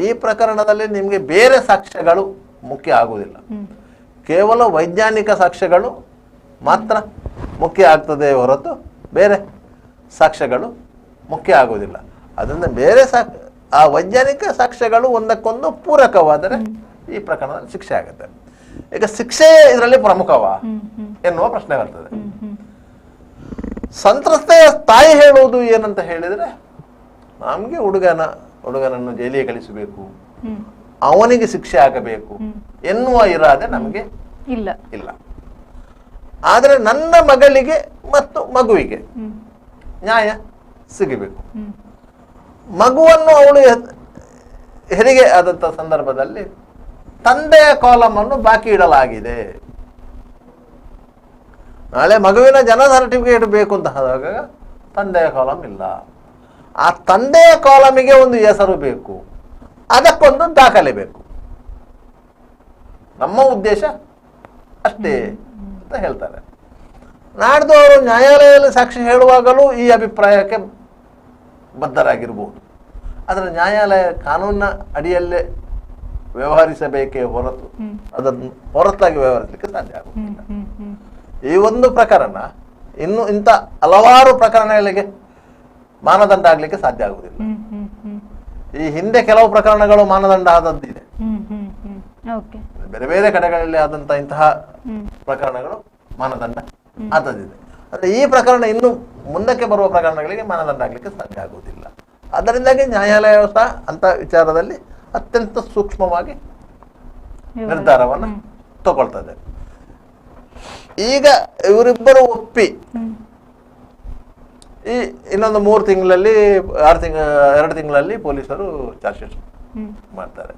A: ಈ ಪ್ರಕರಣದಲ್ಲಿ ನಿಮಗೆ ಬೇರೆ ಸಾಕ್ಷ್ಯಗಳು ಮುಖ್ಯ ಆಗುವುದಿಲ್ಲ, ಕೇವಲ ವೈಜ್ಞಾನಿಕ ಸಾಕ್ಷ್ಯಗಳು ಮಾತ್ರ ಮುಖ್ಯ ಆಗ್ತದೆ ಹೊರತು ಬೇರೆ ಸಾಕ್ಷ್ಯಗಳು ಮುಖ್ಯ ಆಗುವುದಿಲ್ಲ. ಅದರಿಂದ ಬೇರೆ ಆ ವೈಜ್ಞಾನಿಕ ಸಾಕ್ಷ್ಯಗಳು ಒಂದಕ್ಕೊಂದು ಪೂರಕವಾದರೆ ಈ ಪ್ರಕರಣದಲ್ಲಿ ಶಿಕ್ಷೆ ಆಗುತ್ತೆ. ಈಗ ಶಿಕ್ಷೆ ಇದರಲ್ಲಿ ಪ್ರಮುಖವಾ ಎನ್ನುವ ಪ್ರಶ್ನೆ ಬರ್ತದೆ. ಸಂತ್ರಸ್ತೆಯ ತಾಯಿ ಹೇಳುವುದು ಏನಂತ ಹೇಳಿದ್ರೆ, ನಮ್ಗೆ ಹುಡುಗನನ್ನು ಜೈಲಿಗೆ ಕಳಿಸಬೇಕು, ಅವನಿಗೆ ಶಿಕ್ಷೆ ಆಗಬೇಕು ಎನ್ನುವ ಇರಾದೆ ನಮಗೆ ಇಲ್ಲ. ಆದರೆ ನನ್ನ ಮಗಳಿಗೆ ಮತ್ತು ಮಗುವಿಗೆ ನ್ಯಾಯ ಸಿಗಬೇಕು. ಮಗುವನ್ನು ಅವಳು ಹೆರಿಗೆ ಆದಂತ ಸಂದರ್ಭದಲ್ಲಿ ತಂದೆಯ ಕಾಲಮ್ ಅನ್ನು ಬಾಕಿ ಇಡಲಾಗಿದೆ. ನಾಳೆ ಮಗುವಿನ ಜನ ಸರ್ಟಿಫಿಕೇಟ್ ಬೇಕು ಅಂತ ಆದಾಗ ತಂದೆಯ ಕಾಲಮ್ ಇಲ್ಲ. ಆ ತಂದೆಯ ಕಾಲಮಿಗೆ ಒಂದು ಹೆಸರು ಬೇಕು, ಅದಕ್ಕೊಂದು ದಾಖಲೆ ಬೇಕು. ನಮ್ಮ ಉದ್ದೇಶ ಅಷ್ಟೇ ಅಂತ ಹೇಳ್ತಾರೆ. ನಾಡ್ದು ಅವರು ನ್ಯಾಯಾಲಯದಲ್ಲಿ ಸಾಕ್ಷಿ ಹೇಳುವಾಗಲೂ ಈ ಅಭಿಪ್ರಾಯಕ್ಕೆ ಬದ್ಧರಾಗಿರ್ಬೋದು. ಆದರೆ ನ್ಯಾಯಾಲಯ ಕಾನೂನಿನ ಅಡಿಯಲ್ಲೇ ವ್ಯವಹರಿಸಬೇಕೇ ಹೊರತು ಅದನ್ನು ಹೊರತಾಗಿ ವ್ಯವಹರಿಸಲಿಕ್ಕೆ ಸಾಧ್ಯ ಆಗುವುದಿಲ್ಲ. ಈ ಒಂದು ಪ್ರಕರಣ ಇನ್ನು ಇಂಥ ಹಲವಾರು ಪ್ರಕರಣಗಳಿಗೆ ಮಾನದಂಡ ಆಗ್ಲಿಕ್ಕೆ ಸಾಧ್ಯ ಆಗುವುದಿಲ್ಲ. ಈ ಹಿಂದೆ ಕೆಲವು ಪ್ರಕರಣಗಳು ಮಾನದಂಡ ಆದದ್ದಿದೆ, ಬೇರೆ ಬೇರೆ ಕಡೆಗಳಲ್ಲಿ ಆದಂತಹ ಇಂತಹ ಪ್ರಕರಣಗಳು ಮಾನದಂಡ ಆದದ್ದಿದೆ. ಆದರೆ ಈ ಪ್ರಕರಣ ಇನ್ನು ಮುಂದಕ್ಕೆ ಬರುವ ಪ್ರಕರಣಗಳಿಗೆ ಮಾನದಂಡ ಆಗ್ಲಿಕ್ಕೆ ಸಾಧ್ಯ ಆಗುವುದಿಲ್ಲ. ಅದರಿಂದಾಗಿ ನ್ಯಾಯಾಲಯ ಸಹ ಅಂತ ವಿಚಾರದಲ್ಲಿ ಅತ್ಯಂತ ಸೂಕ್ಷ್ಮವಾಗಿ ನಿರ್ಧಾರವನ್ನು ತಗೊಳ್ತದೆ. ಈಗ ಇವರಿಬ್ಬರು ಒಪ್ಪಿ ಈ ಇನ್ನೊಂದು 3 ತಿಂಗಳಲ್ಲಿ 2 ತಿಂಗಳಲ್ಲಿ ಪೊಲೀಸರು ಚಾರ್ಜ್ ಶೀಟ್ ಮಾಡ್ತಾರೆ.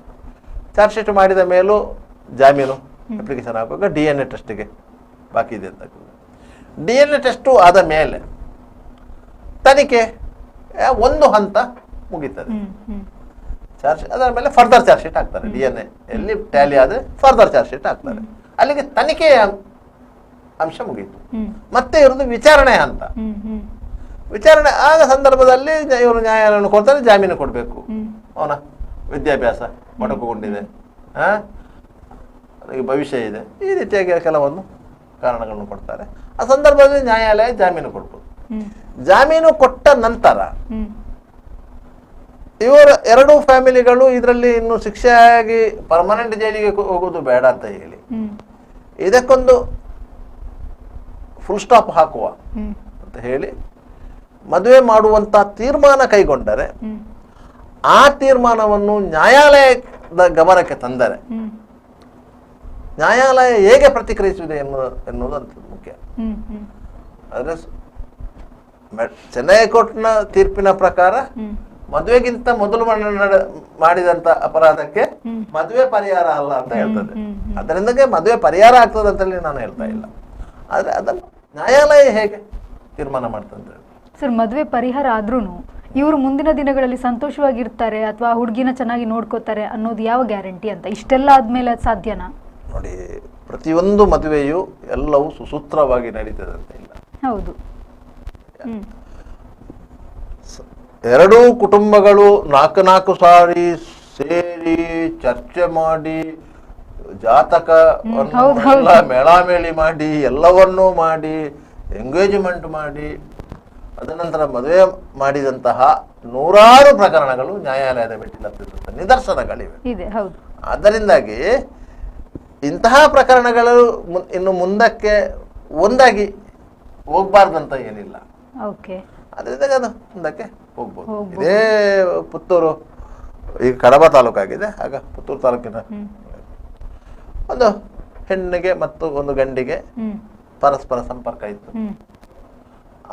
A: ಚಾರ್ಜ್ ಶೀಟ್ ಮಾಡಿದ ಮೇಲೂ ಜಾಮೀನು ಅಪ್ಲಿಕೇಶನ್ ಹಾಕುವಾಗ DNA ಟೆಸ್ಟ್ಗೆ ಬಾಕಿ ಇದೆ ಅಂತ. DNA ಟೆಸ್ಟು ಆದ ಮೇಲೆ ತನಿಖೆ ಒಂದು ಹಂತ ಮುಗೀತದೆ. ಚಾರ್ಜ್ ಅದರ ಮೇಲೆ ಫರ್ದರ್ ಚಾರ್ಜ್ ಶೀಟ್ ಹಾಕ್ತಾರೆ. DNA ಎಲ್ಲಿ ಟ್ಯಾಲಿ ಆದರೆ ಫರ್ದರ್ ಚಾರ್ಜ್ ಶೀಟ್ ಹಾಕ್ತಾರೆ. ಅಲ್ಲಿಗೆ ತನಿಖೆಯ ಅಂಶ ಮುಗೀತು. ಮತ್ತೆ ಇರೋದು ವಿಚಾರಣೆ ಹಂತ. ವಿಚಾರಣೆ ಆದ ಸಂದರ್ಭದಲ್ಲಿ ಇವರು ನ್ಯಾಯಾಲಯವನ್ನು ಕೊಡ್ತಾರೆ, ಜಾಮೀನು ಕೊಡಬೇಕು. ಅವನ ವಿದ್ಯಾಭ್ಯಾಸ ಮೊಟಕುಗೊಂಡಿದೆ, ಅದಕ್ಕೆ ಭವಿಷ್ಯ ಇದೆ, ಈ ರೀತಿಯಾಗಿ ಕೆಲವೊಂದು ಕಾರಣಗಳನ್ನು ಕೊಡ್ತಾರೆ. ಆ ಸಂದರ್ಭದಲ್ಲಿ ನ್ಯಾಯಾಲಯ ಜಾಮೀನು ಕೊಡ್ಬೋದು. ಜಾಮೀನು ಕೊಟ್ಟ ನಂತರ ಇವರ 2 ಫ್ಯಾಮಿಲಿಗಳು ಇದರಲ್ಲಿ ಇನ್ನು ಶಿಕ್ಷೆಯಾಗಿ ಪರ್ಮನೆಂಟ್ ಜೈಲಿಗೆ ಹೋಗೋದು ಬೇಡ ಅಂತ ಹೇಳಿ ಇದಕ್ಕೊಂದು ಫುಲ್ ಸ್ಟಾಪ್ ಹಾಕುವ ಅಂತ ಹೇಳಿ ಮದುವೆ ಮಾಡುವಂತ ತೀರ್ಮಾನ ಕೈಗೊಂಡರೆ ಆ ತೀರ್ಮಾನವನ್ನು ನ್ಯಾಯಾಲಯದ ಗಮನಕ್ಕೆ ತಂದರೆ ನ್ಯಾಯಾಲಯ ಹೇಗೆ ಪ್ರತಿಕ್ರಿಯಿಸಿದೆ ಎನ್ನುವುದು ಮುಖ್ಯ. ಆದರೆ ಚೆನ್ನೈ ಹೈಕೋರ್ಟ್ನ ತೀರ್ಪಿನ ಪ್ರಕಾರ ಮದುವೆಗಿಂತ ಮೊದಲು ಮಾಡಿದಂತ ಅಪರಾಧಕ್ಕೆ ಮದುವೆ ಪರಿಹಾರ ಅಲ್ಲ ಅಂತ ಹೇಳ್ತದೆ. ಅದರಿಂದಕ್ಕೆ ಮದುವೆ ಪರಿಹಾರ ಆಗ್ತದೆ ಅಂತೇಳಿ ನಾನು ಹೇಳ್ತಾ ಇಲ್ಲ. ಆದ್ರೆ ಅದನ್ನು ನ್ಯಾಯಾಲಯ ಹೇಗೆ ತೀರ್ಮಾನ ಮಾಡ್ತಂತ
B: ಸರ್, ಮದುವೆ ಪರಿಹಾರ ಆದ್ರೂ ಇವರು ಮುಂದಿನ ದಿನಗಳಲ್ಲಿ ಸಂತೋಷವಾಗಿರ್ತಾರೆ ಅಥವಾ ಹುಡುಗಿನ ಚೆನ್ನಾಗಿ ನೋಡ್ಕೋತಾರೆ ಅನ್ನೋದು ಯಾವ ಗ್ಯಾರಂಟಿ ಅಂತ? ಇಷ್ಟೆಲ್ಲ ಆದ್ಮೇಲೆ ಅದು ಸಾಧ್ಯನಾ?
A: ನೋಡಿ, ಪ್ರತಿಯೊಂದು ಮದುವೆಯು ಎಲ್ಲವೂ ಸುಸೂತ್ರವಾಗಿ ನಡೀತದೆ ಅಂತ ಇಲ್ಲ.
B: ಹೌದು.
A: 2 ಕುಟುಂಬಗಳು 4 ಸಾರಿ ಸೇರಿ ಚರ್ಚೆ ಮಾಡಿ ಜಾತಕ ಮೇಳಾಮೇಳಿ ಮಾಡಿ ಎಲ್ಲವನ್ನೂ ಮಾಡಿ ಎಂಗೇಜ್ಮೆಂಟ್ ಮಾಡಿ ಅದನಂತರ ಮದುವೆ ಮಾಡಿದಂತಹ 100 ಪ್ರಕರಣಗಳು ನ್ಯಾಯಾಲಯದ ಮೆಟ್ಟಿಲತ್ತಿರುವಂತಹ ನಿದರ್ಶನಗಳಿವೆ. ಅದರಿಂದಾಗಿ ಇಂತಹ ಪ್ರಕರಣಗಳು ಇನ್ನು ಮುಂದಕ್ಕೆ ಒಂದಾಗಿ ಹೋಗ್ಬಾರ್ದಂತ ಏನಿಲ್ಲ. ಅದರಿಂದ ಅದು ಮುಂದಕ್ಕೆ ಹೋಗ್ಬೋದು. ಇದೇ ಪುತ್ತೂರು ಈಗ ಕಡಬ ತಾಲೂಕಾಗಿದೆ. ಆಗ ಪುತ್ತೂರು ತಾಲೂಕಿನ ಒಂದು ಹೆಣ್ಣಿಗೆ ಮತ್ತು ಒಂದು ಗಂಡಿಗೆ ಪರಸ್ಪರ ಸಂಪರ್ಕ ಇತ್ತು.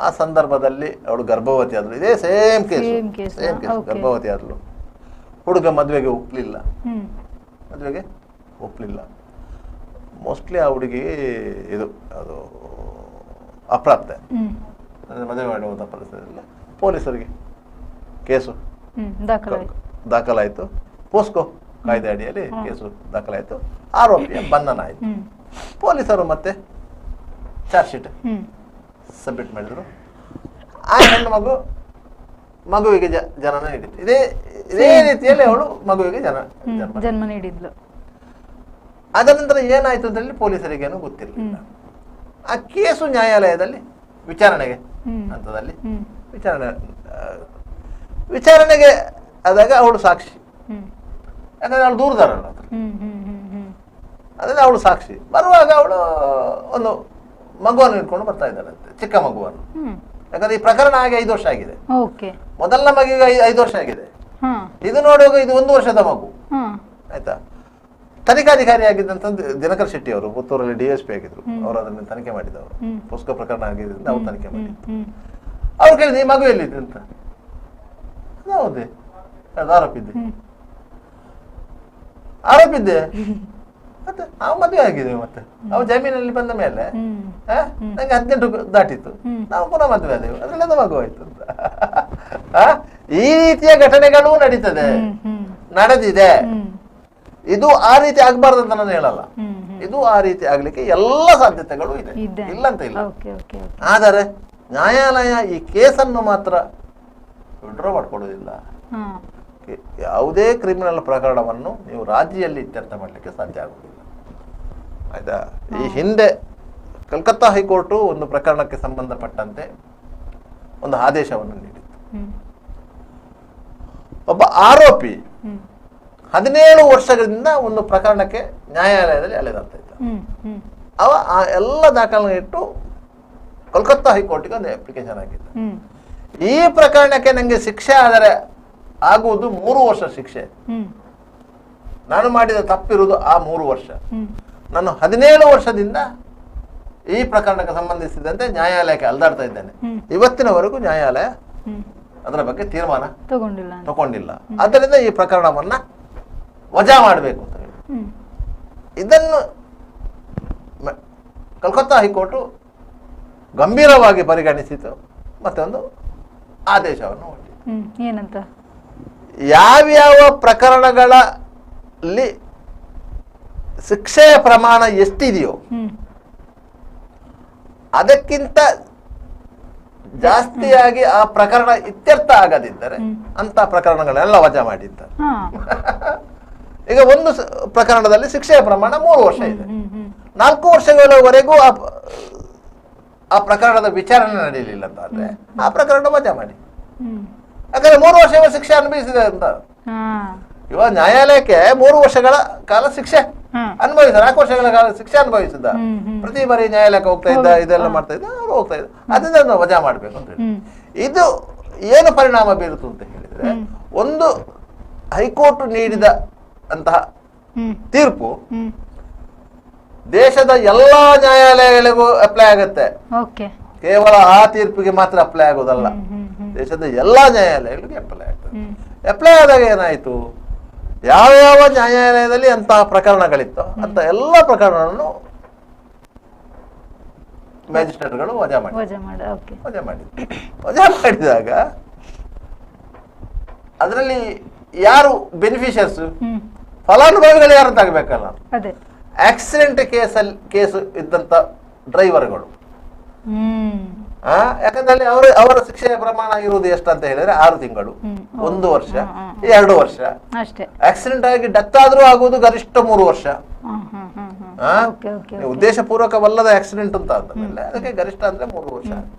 A: ಆ ಸಂದರ್ಭದಲ್ಲಿ ಅವಳು ಗರ್ಭವತಿ ಆದ್ಲು. ಇದೇ ಸೇಮ್ ಕೇಸ್ ಗರ್ಭವತಿ ಆದ್ಲು. ಹುಡುಗ ಮದುವೆಗೆ ಒಪ್ಲಿಲ್ಲ. ಮೋಸ್ಟ್ಲಿ ಆ ಹುಡುಗಿ ಇದು ಅದು ಅಪ್ರಾಪ್ತೆ, ಮದುವೆ ಮಾಡುವಂತ ಪರಿಸ್ಥಿತಿಯಲ್ಲಿ ಪೊಲೀಸರಿಗೆ ಕೇಸು ದಾಖಲಾಯಿತು. ಪೋಸ್ಕೋ ಕಾಯ್ದೆ ಅಡಿಯಲ್ಲಿ ಕೇಸು ದಾಖಲಾಯಿತು. ಆರೋಪಿಯ ಬಂಧನ ಆಯಿತು. ಪೊಲೀಸರು ಮತ್ತೆ ಚಾರ್ಜ್ ಶೀಟ್ ಸಬ್ಮಿಟ್ ಮಾಡಿದ್ರು. ಆ ಹೆಣ್ಣು ಮಗುವಿಗೆ ಜನನ ನೀಡಿತ್ತು. ಇದೇ ರೀತಿಯಲ್ಲಿ ಅವಳು ಮಗುವಿಗೆ ಜನ್ಮ ನೀಡಿದ್ಲು. ಅದ ನಂತರ ಏನಾಯ್ತು ಅಂತ ಹೇಳಿ ಪೊಲೀಸರಿಗೇನು ಗೊತ್ತಿರಲಿಲ್ಲ. ಆ ಕೇಸು ನ್ಯಾಯಾಲಯದಲ್ಲಿ ವಿಚಾರಣೆಗೆ ಹಂತದಲ್ಲಿ ವಿಚಾರಣೆಗೆ ಆದಾಗ ಅವಳು ಸಾಕ್ಷಿ. ಯಾಕಂದ್ರೆ ಅವಳು ದೂರದಾರಲ್ಲ, ಅದ್ರಲ್ಲಿ ಅವಳು ಸಾಕ್ಷಿ. ಬರುವಾಗ ಅವಳು ಒಂದು ಮಗುವನ್ನು ಇಟ್ಕೊಂಡು ಬರ್ತಾ ಇದ್ದಾಳಂತೆ, ಚಿಕ್ಕ ಮಗುವನ್ನು. ಯಾಕಂದ್ರೆ ಈ ಪ್ರಕರಣ ಆಗಿ 5 ವರ್ಷ ಆಗಿದೆ. ಮೊದಲನ ಮಗುವಿಗೆ 5 ವರ್ಷ ಆಗಿದೆ. ಇದು ನೋಡುವಾಗ ಇದು 1 ವರ್ಷದ ಮಗು. ಆಯ್ತಾ? ತನಿಖಾಧಿಕಾರಿ ಆಗಿದ್ದಂತ ದಿನಕರ್ ಶೆಟ್ಟಿ ಅವರು ಪುತ್ತೂರಲ್ಲಿ DSP ಆಗಿದ್ರು. ಅವರು ಅದನ್ನು ತನಿಖೆ ಮಾಡಿದವರು. ಪೋಸ್ಕೋ ಪ್ರಕರಣ ಆಗಿದ್ದರಿಂದ ಅವ್ರು ತನಿಖೆ ಮಾಡಿದ್ರು. ಅವ್ರು ಕೇಳಿದ್ರು, ಈ ಮಗು ಎಲ್ಲಿದೆ ಅಂತ. ಹೌದೇ, ಅದು ಆರೋಪಿದ್ದೆ ಮತ್ತೆ ನಾವು ಮದುವೆ ಆಗಿದ್ದೇವೆ. ಮತ್ತೆ ನಾವು ಜಮೀನಲ್ಲಿ ಬಂದ ಮೇಲೆ ನಂಗೆ 18 ದಾಟಿತ್ತು. ನಾವು ಪುನಃ ಮದುವೆ ಆದೆವು. ಅದ್ರಲ್ಲಿಂದ ಮಗು ಆಯ್ತು ಅಂತ. ಈ ರೀತಿಯ ಘಟನೆಗಳು ನಡೆದಿದೆ. ಇದು ಆ ರೀತಿ ಆಗ್ಬಾರ್ದು ಅಂತ ನಾನು ಹೇಳಲ್ಲ. ಇದು ಆ ರೀತಿ ಆಗ್ಲಿಕ್ಕೆ ಎಲ್ಲ ಸಾಧ್ಯತೆಗಳು ಇದೆ, ಇಲ್ಲ ಅಂತ ಇಲ್ಲ. ಆದರೆ ನ್ಯಾಯಾಲಯ ಈ ಕೇಸನ್ನು ಮಾತ್ರ ವಿಡ್ರಾ ಮಾಡ್ಕೊಳ್ಳೋದಿಲ್ಲ. ಯಾವುದೇ ಕ್ರಿಮಿನಲ್ ಪ್ರಕರಣವನ್ನು ನೀವು ರಾಜಿಯಲ್ಲಿ ಇತ್ಯರ್ಥ ಮಾಡಲಿಕ್ಕೆ ಸಾಧ್ಯ ಆಗುವುದಿಲ್ಲ. ಆಯ್ತಾ? ಈ ಹಿಂದೆ ಕಲ್ಕತ್ತಾ ಹೈಕೋರ್ಟು ಒಂದು ಪ್ರಕರಣಕ್ಕೆ ಸಂಬಂಧಪಟ್ಟಂತೆ ಒಂದು ಆದೇಶವನ್ನು ನೀಡಿತ್ತು. ಒಬ್ಬ ಆರೋಪಿ 17 ವರ್ಷಗಳಿಂದ ಒಂದು ಪ್ರಕರಣಕ್ಕೆ ನ್ಯಾಯಾಲಯದಲ್ಲಿ ಅಲೆದಾಡ್ತಾ ಇದ್ದ. ಅವ ಆ ಎಲ್ಲ ದಾಖಲೆ ಇಟ್ಟು ಕೋಲ್ಕತ್ತಾ ಹೈಕೋರ್ಟ್ಗೆ ಒಂದು ಅಪ್ಲಿಕೇಶನ್ ಆಗಿದ್ದ. ಈ ಪ್ರಕರಣಕ್ಕೆ ನಂಗೆ ಶಿಕ್ಷೆ ಆದರೆ ಆಗುವುದು 3 ವರ್ಷ ಶಿಕ್ಷೆ. ನಾನು ಮಾಡಿದ ತಪ್ಪಿರುವುದು ಆ 3 ವರ್ಷ. ನಾನು 17 ವರ್ಷದಿಂದ ಈ ಪ್ರಕರಣಕ್ಕೆ ಸಂಬಂಧಿಸಿದಂತೆ ನ್ಯಾಯಾಲಯಕ್ಕೆ ಅಲ್ದಾಡ್ತಾ ಇದ್ದೇನೆ. ಇವತ್ತಿನವರೆಗೂ ನ್ಯಾಯಾಲಯ ಅದರ ಬಗ್ಗೆ ತೀರ್ಮಾನ ತಗೊಂಡಿಲ್ಲ. ಆದ್ದರಿಂದ ಈ ಪ್ರಕರಣವನ್ನ ವಜಾ ಮಾಡಬೇಕು ಅಂತ ಹೇಳಿ ಇದನ್ನು ಕಲ್ಕತ್ತಾ ಹೈಕೋರ್ಟ್ ಗಂಭೀರವಾಗಿ ಪರಿಗಣಿಸಿತು. ಮತ್ತೊಂದು ಆದೇಶವನ್ನು ಹೊರಡಿಸಿತು.
B: ಏನಂತ?
A: ಯಾವ್ಯಾವ ಪ್ರಕರಣಗಳಲ್ಲಿ ಶಿಕ್ಷೆಯ ಪ್ರಮಾಣ ಎಷ್ಟಿದೆಯೋ ಅದಕ್ಕಿಂತ ಜಾಸ್ತಿಯಾಗಿ ಆ ಪ್ರಕರಣ ಇತ್ಯರ್ಥ ಆಗದಿದ್ದರೆ ಅಂತ ಪ್ರಕರಣಗಳೆಲ್ಲ ವಜಾ ಮಾಡಿದ್ದಾರೆ. ಈಗ ಒಂದು ಪ್ರಕರಣದಲ್ಲಿ ಶಿಕ್ಷೆಯ ಪ್ರಮಾಣ 3 ವರ್ಷ ಇದೆ. 4 ವರ್ಷಗಳವರೆಗೂ ಆ ಪ್ರಕರಣದ ವಿಚಾರಣೆ ನಡೆಯಲಿಲ್ಲ ಅಂತಾದ್ರೆ ಆ ಪ್ರಕರಣ ವಜಾ ಮಾಡಿ. ಯಾಕಂದ್ರೆ 3 ವರ್ಷಗಳ ಶಿಕ್ಷೆ ಅನುಭವಿಸಿದೆ ಅಂತ. ಇವಾಗ ನ್ಯಾಯಾಲಯಕ್ಕೆ 3 ವರ್ಷಗಳ ಕಾಲ ಶಿಕ್ಷೆ ಅನುಭವಿಸಿದ, 4 ವರ್ಷಗಳ ಕಾಲ ಶಿಕ್ಷೆ ಅನುಭವಿಸಿದ. ಪ್ರತಿ ಬಾರಿ ನ್ಯಾಯಾಲಯಕ್ಕೆ ಹೋಗ್ತಾ ಇದ್ದ, ಇದೆಲ್ಲ ಮಾಡ್ತಾ ಇದ್ದ, ಅವ್ರು ಹೋಗ್ತಾ ಇದ್ದ. ಅದನ್ನ ವಜಾ ಮಾಡ್ಬೇಕು ಅಂತ ಹೇಳಿ ಇದು ಏನು ಪರಿಣಾಮ ಬೀರುತ್ತು ಅಂತ ಹೇಳಿದ್ರೆ, ಒಂದು ಹೈಕೋರ್ಟ್ ನೀಡಿದ ಅಂತಹ ತೀರ್ಪು ದೇಶದ ಎಲ್ಲಾ ನ್ಯಾಯಾಲಯಗಳಿಗೂ ಅಪ್ಲೈ ಆಗುತ್ತೆ. ಕೇವಲ ಆ ತೀರ್ಪಿಗೆ ಮಾತ್ರ ಅಪ್ಲೈ ಆಗೋದಲ್ಲ, ದೇಶದ ಎಲ್ಲಾ ನ್ಯಾಯಾಲಯಗಳಿಗೆ ಅಪ್ಲೈ ಆಗ್ತದೆ. ಅಪ್ಲೈ ಆದಾಗ ಏನಾಯ್ತು, ಯಾವ ನ್ಯಾಯಾಲಯದಲ್ಲಿ ಅಂತಹ ಪ್ರಕರಣಗಳಿತ್ತು ಅಂತ ಎಲ್ಲ ಪ್ರಕರಣಗಳನ್ನು ಮ್ಯಾಜಿಸ್ಟ್ರೇಟ್ಗಳು ವಜಾ ಮಾಡಿದಾಗ ಅದರಲ್ಲಿ ಯಾರು ಬೆನಿಫಿಷಿಯರ್ಸ್, ಫಲಾನುಭವಿಗಳು ಯಾರು ಅಂತ ಆಗ್ಬೇಕಲ್ಲ. ಆಕ್ಸಿಡೆಂಟ್ ಕೇಸ್ ಇದ್ದಂತ ಡ್ರೈವರ್ಗಳು, ಯಾಕಂದ್ರೆ ಅವರ ಶಿಕ್ಷೆಯ ಪ್ರಮಾಣ ಇರುವುದು ಎಷ್ಟಂತ ಹೇಳಿದ್ರೆ 6 ತಿಂಗಳು, 1 ವರ್ಷ, 2 ವರ್ಷ. ಆಕ್ಸಿಡೆಂಟ್ ಆಗಿ ಡೆತ್ ಆದ್ರೂ ಆಗುವುದು ಗರಿಷ್ಠ 3 ವರ್ಷ. ಉದ್ದೇಶ ಪೂರ್ವಕವಲ್ಲದ ಆಕ್ಸಿಡೆಂಟ್ ಅಂತ ಆದ್ಮೇಲೆ ಅದಕ್ಕೆ ಗರಿಷ್ಠ ಅಂದ್ರೆ 3 ವರ್ಷ.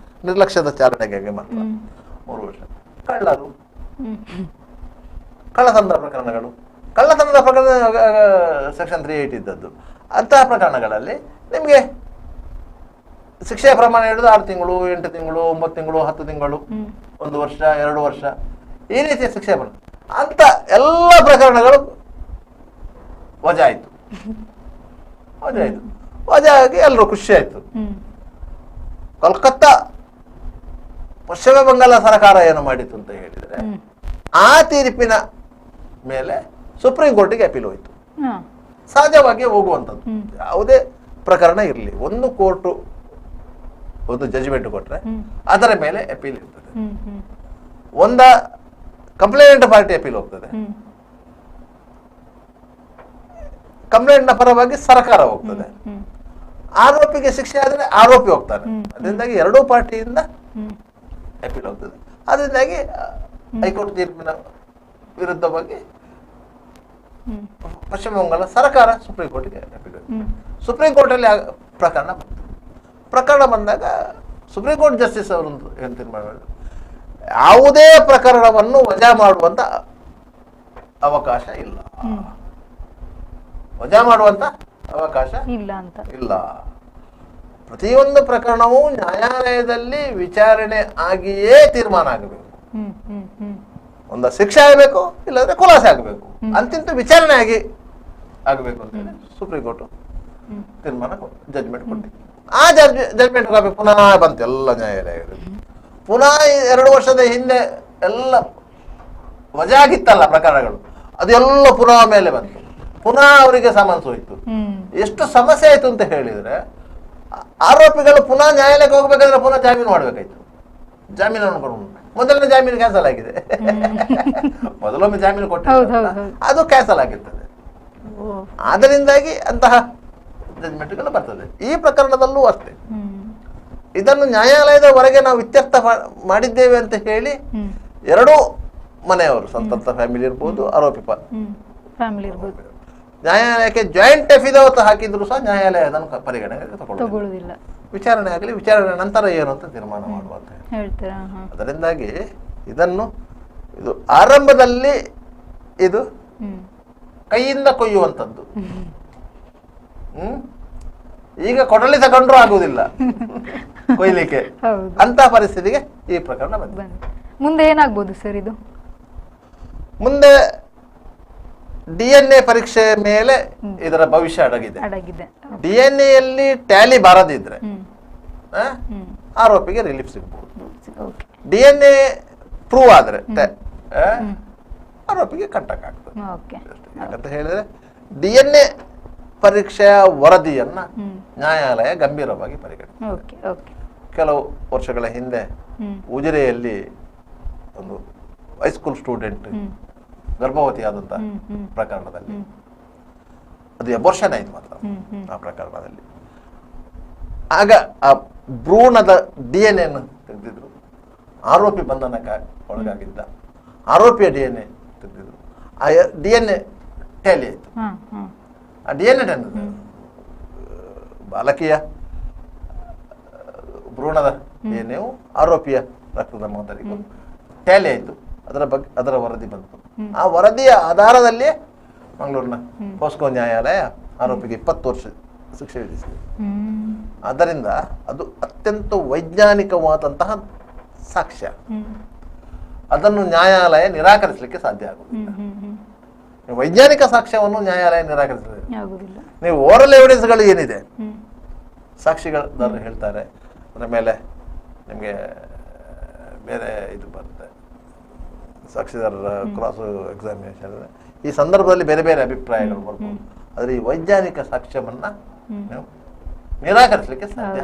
A: ನಿರ್ಲಕ್ಷ್ಯದ ಚಾಲನೆಗೆ ಮಾತ್ರ 3 ವರ್ಷ. ಕಳ್ಳರು, ಕಳ್ಳತನದ ಪ್ರಕರಣಗಳು, ಕಳ್ಳತನದ ಪ್ರಕರಣ ಸೆಕ್ಷನ್ 380 ಇದ್ದದ್ದು. ಅಂತಹ ಪ್ರಕರಣಗಳಲ್ಲಿ ನಿಮ್ಗೆ ಶಿಕ್ಷೆಯ ಪ್ರಮಾಣ ಹಿಡಿದು 6 ತಿಂಗಳು, 8 ತಿಂಗಳು, 9 ತಿಂಗಳು, 10 ತಿಂಗಳು, 1 ವರ್ಷ, 2 ವರ್ಷ, ಈ ರೀತಿಯ ಶಿಕ್ಷೆ ಪ್ರಮಾಣ ಅಂತ ಎಲ್ಲ ಪ್ರಕರಣಗಳು ವಜಾ ಆಯ್ತು. ವಜಾ ಆಗಿ ಎಲ್ಲರೂ ಖುಷಿ ಆಯ್ತು. ಕೋಲ್ಕತ್ತಾ ಪಶ್ಚಿಮ ಬಂಗಾಳ ಸರ್ಕಾರ ಏನು ಮಾಡಿತು ಅಂತ ಹೇಳಿದ್ರೆ, ಆ ತೀರ್ಪಿನ ಮೇಲೆ ಸುಪ್ರೀಂ ಕೋರ್ಟಿಗೆ ಅಪೀಲ್ ಹೋಯ್ತು. ಸಹಜವಾಗಿ ಹೋಗುವಂಥದ್ದು ಯಾವುದೇ ಪ್ರಕರಣ ಇರಲಿ, ಒಂದು ಕೋರ್ಟು ಒಂದು ಜಜ್ಮೆಂಟ್ ಕೊಟ್ರೆ ಅದರ ಮೇಲೆ ಅಪೀಲ್ ಇರ್ತದೆ. ಒಂದ ಕಂಪ್ಲೇಂಟ್ ಪಾರ್ಟಿ ಅಪೀಲ್ ಹೋಗ್ತದೆ, ಕಂಪ್ಲೇಂಟ್ ನ ಪರವಾಗಿ ಸರ್ಕಾರ ಹೋಗ್ತದೆ. ಆರೋಪಿಗೆ ಶಿಕ್ಷೆ ಆದ್ರೆ ಆರೋಪಿ ಹೋಗ್ತಾನೆ. ಅದರಿಂದಾಗಿ ಎರಡೂ ಪಾರ್ಟಿಯಿಂದ ಅಪೀಲ್ ಹೋಗ್ತದೆ. ಅದರಿಂದಾಗಿ ಹೈಕೋರ್ಟ್ ತೀರ್ಪಿನ ವಿರುದ್ಧವಾಗಿ ಪಶ್ಚಿಮ ಬಂಗಾಳ ಸರ್ಕಾರ ಸುಪ್ರೀಂ ಕೋರ್ಟ್ಗೆ ಅಪೀಲ್ ಹೋಗ್ತದೆ. ಸುಪ್ರೀಂ ಕೋರ್ಟ್ ಅಲ್ಲಿ ಪ್ರಕರಣ ಬಂದಾಗ ಸುಪ್ರೀಂ ಕೋರ್ಟ್ ಜಸ್ಟಿಸ್ ಅವರು ಏನು ತೀರ್ಮಾನ ಮಾಡಿದ್ರು, ಯಾವುದೇ ಪ್ರಕರಣವನ್ನು ವಜಾ ಮಾಡುವಂತ ಅವಕಾಶ ಇಲ್ಲ, ವಜಾ ಮಾಡುವಂತ ಅವಕಾಶ ಇಲ್ಲ. ಪ್ರತಿಯೊಂದು ಪ್ರಕರಣವೂ ನ್ಯಾಯಾಲಯದಲ್ಲಿ ವಿಚಾರಣೆ ಆಗಿಯೇ ತೀರ್ಮಾನ ಆಗಬೇಕು. ಒಂದು ಶಿಕ್ಷೆ ಆಗಬೇಕು, ಇಲ್ಲಾಂದ್ರೆ ಖುಲಾಸೆ ಆಗಬೇಕು, ಅಂತಿಂತ ವಿಚಾರಣೆ ಆಗಬೇಕು ಅಂತ ಹೇಳಿ ಸುಪ್ರೀಂ ಕೋರ್ಟ್ ತೀರ್ಮಾನ ಜಡ್ಜ್ಮೆಂಟ್ ಕೊಟ್ಟಿದೆ. ಆ ಜಡ್ಜ್ಮೆಂಟ್ ಕಾಪಿ ಪುನಃ ಬಂತು ಎಲ್ಲ ನ್ಯಾಯಾಲಯಗಳು. ಪುನಃ 2 ವರ್ಷದ ಹಿಂದೆ ಎಲ್ಲ ವಜಾ ಆಗಿತ್ತಲ್ಲ ಪ್ರಕರಣಗಳು, ಅದೆಲ್ಲ ಪುನಃ ಮೇಲೆ ಬಂತು. ಪುನಃ ಅವರಿಗೆ ಸಮನ್ಸ್ ಹೋಯ್ತು. ಎಷ್ಟು ಸಮಸ್ಯೆ ಆಯ್ತು ಅಂತ ಹೇಳಿದ್ರೆ, ಆರೋಪಿಗಳು ಪುನಃ ನ್ಯಾಯಾಲಯಕ್ಕೆ ಹೋಗ್ಬೇಕಾದ್ರೆ ಪುನಃ ಜಾಮೀನು ಮಾಡ್ಬೇಕಾಯ್ತು. ಜಾಮೀನನ್ನು ಕೊಡೋಣ, ಮೊದಲನೇ ಜಾಮೀನು ಕ್ಯಾನ್ಸಲ್ ಆಗಿದೆ. ಮೊದಲೊಮ್ಮೆ ಜಾಮೀನು ಕೊಟ್ಟಿದ್ದಾರೆ, ಅದು ಕ್ಯಾನ್ಸಲ್ ಆಗಿರ್ತದೆ. ಆದ್ದರಿಂದಾಗಿ ಅಂತಹ ಜಡ್ಜ್ಮೆಂಟ್ಗಳು ಬರ್ತದೆ. ಈ ಪ್ರಕರಣದಲ್ಲೂ ಅಷ್ಟೇ. ಇದನ್ನು ನ್ಯಾಯಾಲಯದ ಹೊರಗೆ ನಾವು ಇತ್ಯರ್ಥ ಮಾಡಿದ್ದೇವೆ ಅಂತ ಹೇಳಿ ಎರಡೂ ಮನೆಯವರು, ಸಂತಪ್ತ ಫ್ಯಾಮಿಲಿ ಇರ್ಬೋದು, ಆರೋಪಿ ಫ್ಯಾಮಿಲಿ ಇರ್ಬೋದು, ನ್ಯಾಯಾಲಯಕ್ಕೆ ಜಾಯಿಂಟ್ ಎಫಿಡವಿಟ್ ಹಾಕಿದ್ರು ಸಹ ನ್ಯಾಯಾಲಯ ಅದನ್ನು ಪರಿಗಣನೆಗೆ ತಗೊಳ್ಳೋದಿಲ್ಲ. ವಿಚಾರಣೆ ಆಗಲಿ, ವಿಚಾರಣೆ ನಂತರ ಏನು ಅಂತ ತೀರ್ಮಾನ ಮಾಡುವಂತ ಹೇಳ್ತಾರೆ. ಅದರಿಂದಾಗಿ ಇದು ಆರಂಭದಲ್ಲಿ ಇದು ಕೈಯಿಂದ ಕೊಯ್ಯುವಂಥದ್ದು. ಈಗ ಕೊಡಲಿ ತಗೊಂಡ್ರು ಆಗುವುದಿಲ್ಲ ಕೊಯ್ಲಿಕ್ಕೆ, ಅಂತ ಪರಿಸ್ಥಿತಿಗೆ ಈ ಪ್ರಕರಣ ಬಂದಿದೆ.
B: ಮುಂದೆ ಏನಾಗ್ಬೋದು ಸರ್? ಇದು
A: ಮುಂದೆ DNA ಪರೀಕ್ಷೆ ಮೇಲೆ ಇದರ ಭವಿಷ್ಯ ಅಡಗಿದೆ.
B: ಅಡಗಿದೆ.
A: DNA ಯಲ್ಲಿ ಟ್ಯಾಲಿ ಬಾರದಿದ್ರೆ ಆರೋಪಿಗೆ ರಿಲೀಫ್ ಸಿಗಬಹುದು. DNA ಪ್ರೂವ್ ಆದ್ರೆ ಆರೋಪಿಗೆ ಕಂಟಕ ಆಗ್ತದೆ. ಯಾಕಂತ ಹೇಳಿದ್ರೆ DNA ಪರೀಕ್ಷೆಯ ವರದಿಯನ್ನ ನ್ಯಾಯಾಲಯ ಗಂಭೀರವಾಗಿ ಪರಿಗಣಿಸಿದೆ. ಕೆಲವು ವರ್ಷಗಳ ಹಿಂದೆ ಉಜಿರೆಯಲ್ಲಿ ಒಂದು ಹೈಸ್ಕೂಲ್ ಸ್ಟೂಡೆಂಟ್ ಗರ್ಭವತಿಯಾದಂತಹ ಪ್ರಕರಣದಲ್ಲಿ ಅದು ಅಬೋರ್ಷನ್ ಆಯ್ತು ಮಾತ್ರ ಆ ಪ್ರಕರಣದಲ್ಲಿ. ಆಗ ಆ ಭ್ರೂಣದ DNA ತೆಗೆದಿದ್ರು. ಆರೋಪಿ ಬಂಧನಕ್ಕೆ ಒಳಗಾಗಿದ್ದ ಆರೋಪಿಯ DNA ತೆಗೆದಿದ್ರು. ಆ DNA ಟ್ಯಾಲಿ ಆಯ್ತು. ಆ DNA ಬಾಲಕಿಯ ಭ್ರೂಣದ DNA ಆರೋಪಿಯ ರಕ್ತದ ಮಾದರಿಗೂ ಟ್ಯಾಲಿ ಆಯ್ತು. ಅದರ ವರದಿ ಬಂತು. ಆ ವರದಿಯ ಆಧಾರದಲ್ಲಿ ಮಂಗಳೂರಿನ ಪೋಸ್ಕೋ ನ್ಯಾಯಾಲಯ ಆರೋಪಿಗೆ 20 ವರ್ಷ ಶಿಕ್ಷೆ ವಿಧಿಸಿದೆ. ಆದ್ದರಿಂದ ಅದು ಅತ್ಯಂತ ವೈಜ್ಞಾನಿಕವಾದಂತಹ ಸಾಕ್ಷ್ಯ. ಅದನ್ನು ನ್ಯಾಯಾಲಯ ನಿರಾಕರಿಸಲಿಕ್ಕೆ ಸಾಧ್ಯ ಆಗುವುದಿಲ್ಲ. ವೈಜ್ಞಾನಿಕ ಸಾಕ್ಷ್ಯವನ್ನು ನ್ಯಾಯಾಲಯ ನಿರಾಕರಿಸಲಿಲ್ಲ. ನೀವು ಓರಲ್ ಎವಿಡೆನ್ಸ್ಗಳು ಏನಿದೆ, ಸಾಕ್ಷಿಗಳು ಹೇಳ್ತಾರೆ, ಅದರ ಮೇಲೆ ನಿಮಗೆ ಬೇರೆ ಇದು ಬರುತ್ತೆ, ಸಾಕ್ಷಿದಾರರ ಕ್ರಾಸ್ ಎಕ್ಸಾಮಿನೇಷನ್. ಈ ಸಂದರ್ಭದಲ್ಲಿ ಬೇರೆ ಬೇರೆ ಅಭಿಪ್ರಾಯಗಳು ಬರ್ಬೋದು. ಆದರೆ ಈ ವೈಜ್ಞಾನಿಕ ಸಾಕ್ಷ್ಯವನ್ನ ನೀವು ನಿರಾಕರಿಸಲಿಕ್ಕೆ ಸಾಧ್ಯ.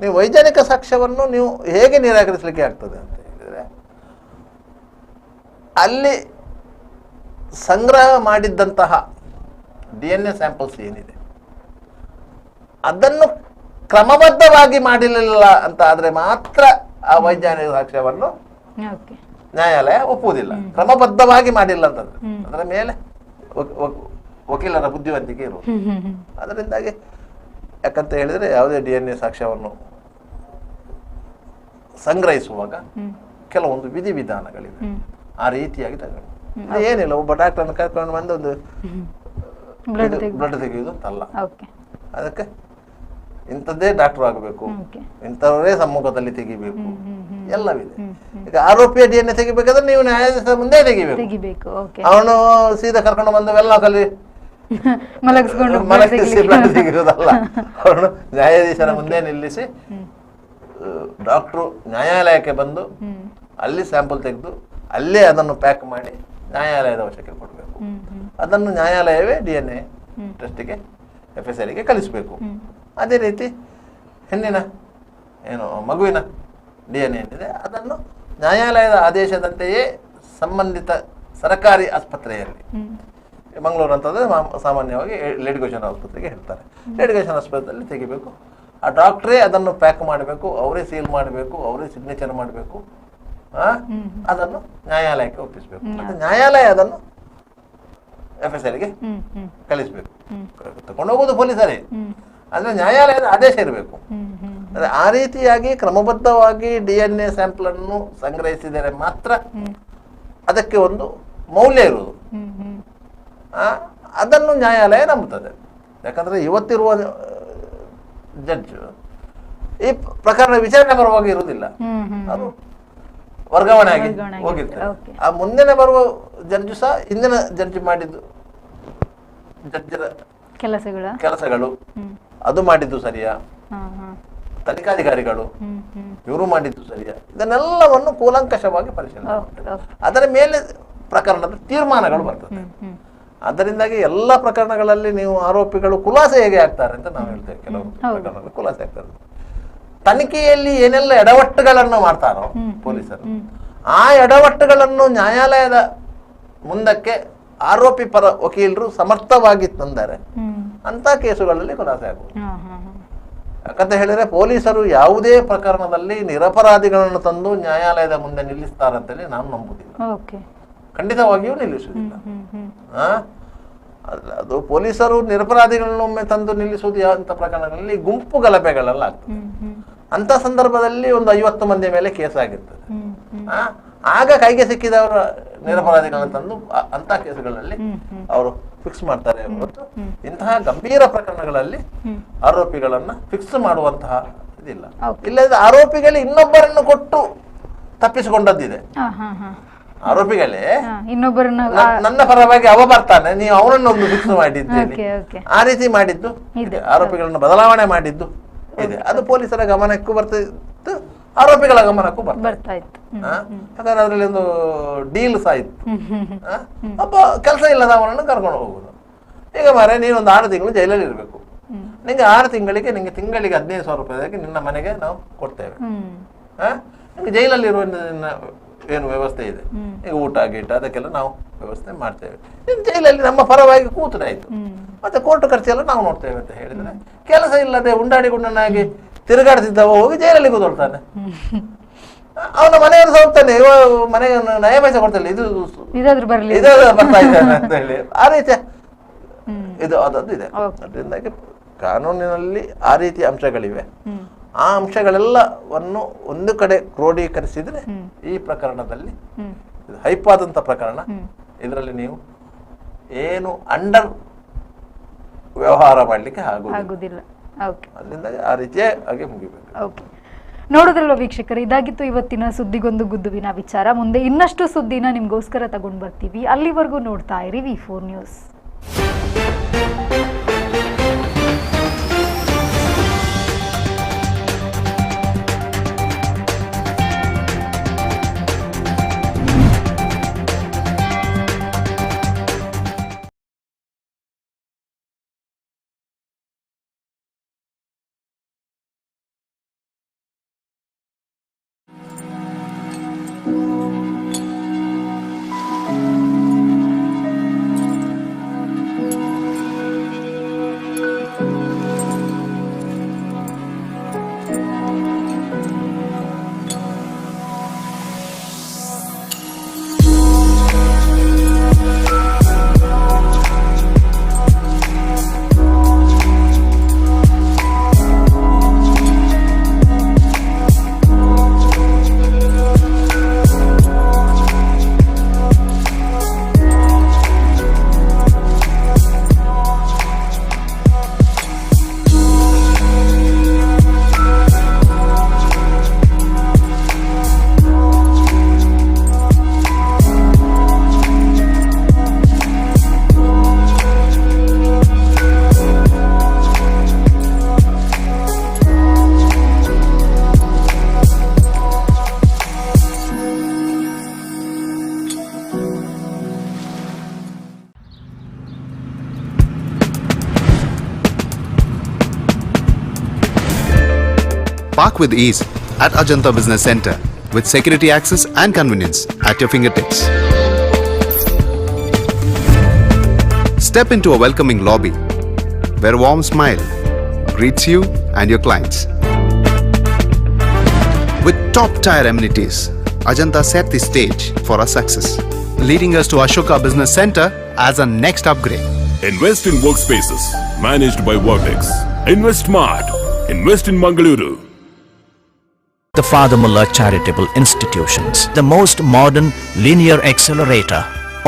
A: ನೀವು ವೈಜ್ಞಾನಿಕ ಸಾಕ್ಷ್ಯವನ್ನು ನೀವು ಹೇಗೆ ನಿರಾಕರಿಸಲಿಕ್ಕೆ ಆಗ್ತದೆ ಅಂತ ಹೇಳಿದ್ರೆ, ಅಲ್ಲಿ ಸಂಗ್ರಹ ಮಾಡಿದ್ದಂತಹ DNA ಸ್ಯಾಂಪಲ್ಸ್ ಏನಿದೆ ಅದನ್ನು ಕ್ರಮಬದ್ಧವಾಗಿ ಮಾಡಿರಲಿಲ್ಲ ಅಂತ ಆದ್ರೆ ಮಾತ್ರ ಆ ವೈಜ್ಞಾನಿಕ ಸಾಕ್ಷ್ಯವನ್ನು ನ್ಯಾಯಾಲಯ ಒಪ್ಪುವುದಿಲ್ಲ. ಕ್ರಮಬದ್ಧವಾಗಿ ಮಾಡಿಲ್ಲ ಅಂತಂದ್ರೆ ಅದರ ಮೇಲೆ ವಕೀಲರ ಬುದ್ಧಿವಂತಿಕೆ ಇರುವುದು. ಅದರಿಂದಾಗಿ ಯಾಕಂತ ಹೇಳಿದ್ರೆ ಯಾವುದೇ DNA ಸಾಕ್ಷ್ಯವನ್ನು ಸಂಗ್ರಹಿಸುವಾಗ ಕೆಲವೊಂದು ವಿಧಿವಿಧಾನಗಳಿವೆ. ಆ ರೀತಿಯಾಗಿ ತಗೊಂಡು ಏನಿಲ್ಲ, ಒಬ್ಬ ಡಾಕ್ಟರ್ನ ಕರ್ಕೊಂಡು ಬಂದು ಒಂದು ಬ್ಲಡ್ ತೆಗೆಯುವುದು ಅಂತಲ್ಲ. ಅದಕ್ಕೆ ಇಂಥದ್ದೇ ಡಾಕ್ಟರ್ ಆಗಬೇಕು, ಇಂಥವರೇ ಸಮ್ಮುಖದಲ್ಲಿ ತೆಗಿಬೇಕು, ಎಲ್ಲವಿದೆ. ಈಗ ಆರೋಪಿಯ DNA ತೆಗಿಬೇಕಾದ್ರೆ ನೀವು ನ್ಯಾಯಾಧೀಶರ ಮುಂದೆ ತೆಗಿಬೇಕು. ಅವನು ಸೀದಾ ಕರ್ಕೊಂಡು ಬಂದು ವೆಲ್ಲಾಕಲ್ಲಿ ಮಲಗಿಸಿ ಬ್ಲಡ್ ತೆಗೆಯುವುದಲ್ಲ. ಅವನು ನ್ಯಾಯಾಧೀಶರ ಮುಂದೆ ನಿಲ್ಲಿಸಿ ಡಾಕ್ಟ್ರು ನ್ಯಾಯಾಲಯಕ್ಕೆ ಬಂದು ಅಲ್ಲಿ ಸ್ಯಾಂಪಲ್ ತೆಗೆದು ಅಲ್ಲೇ ಅದನ್ನು ಪ್ಯಾಕ್ ಮಾಡಿ ನ್ಯಾಯಾಲಯದ ವಶಕ್ಕೆ ಕೊಡಬೇಕು. ಅದನ್ನು ನ್ಯಾಯಾಲಯವೇ DNA ಟೆಸ್ಟಿಗೆ FSRಗೆ ಕಳಿಸಬೇಕು. ಅದೇ ರೀತಿ ಹೆಣ್ಣಿನ ಮಗುವಿನ DNA ಏನಿದೆ ಅದನ್ನು ನ್ಯಾಯಾಲಯದ ಆದೇಶದಂತೆಯೇ ಸಂಬಂಧಿತ ಸರ್ಕಾರಿ ಆಸ್ಪತ್ರೆಯಲ್ಲಿ, ಮಂಗಳೂರು ಅಂತಂದ್ರೆ ಸಾಮಾನ್ಯವಾಗಿ ಲೇಡಿಗೋಷನ್ ಆಸ್ಪತ್ರೆಗೆ ಹೇಳ್ತಾರೆ, ಲೇಡಿಗೋಷನ್ ಆಸ್ಪತ್ರೆಯಲ್ಲಿ ತೆಗಿಬೇಕು. ಆ ಡಾಕ್ಟ್ರೇ ಅದನ್ನು ಪ್ಯಾಕ್ ಮಾಡಬೇಕು, ಅವರೇ ಸೀಲ್ ಮಾಡಬೇಕು, ಅವರೇ ಸಿಗ್ನೇಚರ್ ಮಾಡಬೇಕು. ಅದನ್ನು ನ್ಯಾಯಾಲಯಕ್ಕೆ ಒಪ್ಪಿಸಬೇಕು. ಮತ್ತೆ ನ್ಯಾಯಾಲಯ ಅದನ್ನು FSRಗೆ ಕಳಿಸ್ಬೇಕು. ತಗೊಂಡು ಹೋಗೋದು ಪೊಲೀಸರೇ, ಅಂದ್ರೆ ನ್ಯಾಯಾಲಯದ ಆದೇಶ ಇರಬೇಕು. ಆ ರೀತಿಯಾಗಿ ಕ್ರಮಬದ್ಧವಾಗಿ DNA ಸ್ಯಾಂಪಲ್ ಅನ್ನು ಸಂಗ್ರಹಿಸಿದರೆ ಮಾತ್ರ ಅದಕ್ಕೆ ಒಂದು ಮೌಲ್ಯ ಇರುವುದು. ಅದನ್ನು ನ್ಯಾಯಾಲಯ ನಂಬುತ್ತದೆ. ಯಾಕಂದ್ರೆ ಇವತ್ತಿರುವ ಜಡ್ಜ್ ಈ ಪ್ರಕರಣ ವಿಚಾರಣೆ ಬರುವಾಗ ಇರುವುದಿಲ್ಲ, ಅದು ವರ್ಗಾವಣೆ ಆಗಿ ಹೋಗಿರ್ತಾರೆ. ಆ ಮುಂದಿನ ಬರುವ ಜಡ್ಜ್ ಸಹ ಹಿಂದಿನ ಜಡ್ಜ್ ಮಾಡಿದ್ದು ಜಡ್ಜರ ಕೆಲಸಗಳು ಅದು ಮಾಡಿದ್ದು ಸರಿಯಾ, ತನಿಖಾಧಿಕಾರಿಗಳು ಇವರು ಮಾಡಿದ್ದು ಸರಿಯಾ, ಇದನ್ನೆಲ್ಲವನ್ನು ಕೂಲಂಕಷವಾಗಿ ಪರಿಶೀಲನೆ ಮಾಡ್ತಾರೆ. ಅದರ ಮೇಲೆ ಪ್ರಕರಣದ ತೀರ್ಮಾನಗಳು ಬರ್ತದೆ. ಅದರಿಂದಾಗಿ ಎಲ್ಲ ಪ್ರಕರಣಗಳಲ್ಲಿ ನೀವು ಆರೋಪಿಗಳು ಖುಲಾಸೆ ಹೇಗೆ ಆಗ್ತಾರೆ ಅಂತ ನಾವು ಹೇಳ್ತೇವೆ. ಕೆಲವು ಪ್ರಕರಣಗಳು ಖುಲಾಸೆ ಆಗ್ತಾರೆ. ತನಿಖೆಯಲ್ಲಿ ಏನೆಲ್ಲ ಎಡವಟ್ಟುಗಳನ್ನು ಮಾಡ್ತಾರೋ ಪೊಲೀಸರು, ಆ ಎಡವಟ್ಟುಗಳನ್ನು ನ್ಯಾಯಾಲಯದ ಮುಂದಕ್ಕೆ ಆರೋಪಿ ಪರ ವಕೀಲರು ಸಮರ್ಥವಾಗಿ ತಂದರೆ ಅಂತ ಕೇಸುಗಳಲ್ಲಿ ಖುಲಾಸೆ ಆಗುವುದು. ಯಾಕಂತ ಹೇಳಿದ್ರೆ ಪೊಲೀಸರು ಯಾವುದೇ ಪ್ರಕರಣದಲ್ಲಿ ನಿರಪರಾಧಿಗಳನ್ನು ತಂದು ನ್ಯಾಯಾಲಯದ ಮುಂದೆ ನಿಲ್ಲಿಸ್ತಾರಂತೇಳಿ ನಾನು ನಂಬುದಿಲ್ಲ. ಖಂಡಿತವಾಗಿಯೂ ನಿಲ್ಲಿಸುವುದಿಲ್ಲ. ಅದು ಪೊಲೀಸರು ನಿರಪರಾಧಿಗಳನ್ನೊಮ್ಮೆ ತಂದು ನಿಲ್ಲಿಸುವುದು ಅಂತ ಪ್ರಕರಣಗಳಲ್ಲಿ ಗುಂಪು ಗಲಭೆಗಳೆಲ್ಲ ಆಗ್ತದೆ. ಅಂತ ಸಂದರ್ಭದಲ್ಲಿ ಒಂದು 50 ಮಂದಿ ಮೇಲೆ ಕೇಸ್ ಆಗಿರ್ತದೆ. ಆಗ ಕೈಗೆ ಸಿಕ್ಕಿದವರ ನಿರಪರಾಧಿಗಳನ್ನ ತಂದು ಅಂತ ಕೇಸುಗಳಲ್ಲಿ ಅವರು ಫಿಕ್ಸ್ ಮಾಡ್ತಾರೆ ಹೊರತು ಇಂತಹ ಗಂಭೀರ ಪ್ರಕರಣಗಳಲ್ಲಿ ಆರೋಪಿಗಳನ್ನ ಫಿಕ್ಸ್ ಮಾಡುವಂತಹ ಇದಿಲ್ಲ. ಇಲ್ಲದ ಆರೋಪಿಗಳು ಇನ್ನೊಬ್ಬರನ್ನು ಕೊಟ್ಟು ತಪ್ಪಿಸಿಕೊಂಡದ್ದಿದೆ. ಆರೋಪಿಗಳೇ
B: ಇನ್ನೊಬ್ಬರನ್ನ
A: ನನ್ನ ಪರವಾಗಿ ಅವ ಬರ್ತಾನೆ, ನೀವು ಅವನನ್ನು ಒಂದು ಫಿಕ್ಸ್ ಮಾಡಿದ್ದೇನೆ,
B: ಓಕೆ ಓಕೆ
A: ಆ ರೀತಿ ಮಾಡಿದ್ದು ಇದೆ. ಆರೋಪಿಗಳನ್ನು ಬದಲಾವಣೆ ಮಾಡಿದ್ದು ಇದೆ. ಅದು ಪೊಲೀಸರ ಗಮನಕ್ಕೂ ಬರ್ತಿತ್ತು, ಆರೋಪಿಗಳ ಗಮನಕ್ಕೂ
B: ಬರ್ತಾ ಇತ್ತು.
A: ಯಾಕಂದ್ರೆ ಅದರಲ್ಲಿ ಒಂದು ಡೀಲ್ ಸಹ ಇತ್ತು. ಒಬ್ಬ ಕೆಲಸ ಇಲ್ಲದ ಅವನನ್ನು ಕರ್ಕೊಂಡು ಹೋಗುದು. ಈಗ ಮಾರೆ ನೀನೊಂದು 6 ತಿಂಗಳು ಜೈಲಲ್ಲಿ ಇರಬೇಕು, ನಿಂಗೆ 6 ತಿಂಗಳಿಗೆ ನಿಂಗೆ ತಿಂಗಳಿಗೆ 15,000 ರೂಪಾಯಿಗೆ ನಿನ್ನ ಮನೆಗೆ ನಾವು ಕೊಡ್ತೇವೆ. ನಿಮ್ಗೆ ಜೈಲಲ್ಲಿ ಇರುವ ಏನು ವ್ಯವಸ್ಥೆ ಇದೆ, ಈಗ ಊಟ ಗೀಟ ಅದಕ್ಕೆಲ್ಲ ನಾವು ವ್ಯವಸ್ಥೆ ಮಾಡ್ತೇವೆ. ಜೈಲಲ್ಲಿ ನಮ್ಮ ಪರವಾಗಿ ಕೂತರಾಯ್ತು, ಮತ್ತೆ ಕೋರ್ಟ್ ಖರ್ಚೆಲ್ಲ ನಾವು ನೋಡ್ತೇವೆ ಅಂತ ಹೇಳಿದ್ರೆ, ಕೆಲಸ ಇಲ್ಲದೆ ಉಂಡಾಡಿ ಗುಂಡನಾಗಿ ತಿರುಗಾಡ್ತಿದ್ದವ ಹೋಗಿ ಜೈಲಲ್ಲಿ ಕೂತ್ಕೊಳ್ತಾನೆ. ಅವನ ಮನೆಯನ್ನು ಹೋಗ್ತಾನೆ, ಮನೆಗೆ ನಯ ಪೈಸೆ ಕೊಡ್ತಾನೆ, ಇದು ಬರ್ತಾ ಇದ್ದಾನೆ ಅಂತ ಹೇಳಿ. ಆ ರೀತಿಯ ಇದು ಅದದ್ದು ಇದೆ. ಅದರಿಂದಾಗಿ ಕಾನೂನಿನಲ್ಲಿ ಆ ರೀತಿಯ ಅಂಶಗಳಿವೆ. ಆ ಅಂಶಗಳೆಲ್ಲವನ್ನು ಒಂದು ಕಡೆ ಕ್ರೋಢೀಕರಿಸಿದ್ರೆ ಈ ಪ್ರಕರಣದಲ್ಲಿ ಹೈಪಾದಂತ ಪ್ರಕರಣ, ಇದರಲ್ಲಿ ನೀವು ಏನು ಅಂಡರ್ ವ್ಯವಹಾರ ಮಾಡ್ಲಿಕ್ಕೆ ಆಗುದಿಲ್ಲ. ಅಲ್ಲಿಂದ ಆ ರೀತಿಯಾಗಿ ಮುಗಿಬೇಕು.
B: ನೋಡಿದ್ರಲ್ಲ ವೀಕ್ಷಕರು, ಇದಾಗಿತ್ತು ಇವತ್ತಿನ ಸುದ್ದಿಗೊಂದು ಗುದ್ದುವಿನ ವಿಚಾರ. ಮುಂದೆ ಇನ್ನಷ್ಟು ಸುದ್ದಿನ ನಿಮ್ಗೋಸ್ಕರ ತಗೊಂಡ್ ಬರ್ತೀವಿ. ಅಲ್ಲಿವರೆಗೂ ನೋಡ್ತಾ ಇರಿ V4 news.
C: Park with ease at Ajanta Business Center with security access and convenience at your fingertips. Step into a welcoming lobby where a warm smile greets you and your clients. With top-tier amenities, Ajanta set the stage for our success, leading us to Ashoka Business Center as our next upgrade.
D: Invest in workspaces managed by Vortex. Invest Smart. Invest in Mangaluru.
E: The Father Mullah Charitable Institutions, the most modern linear accelerator,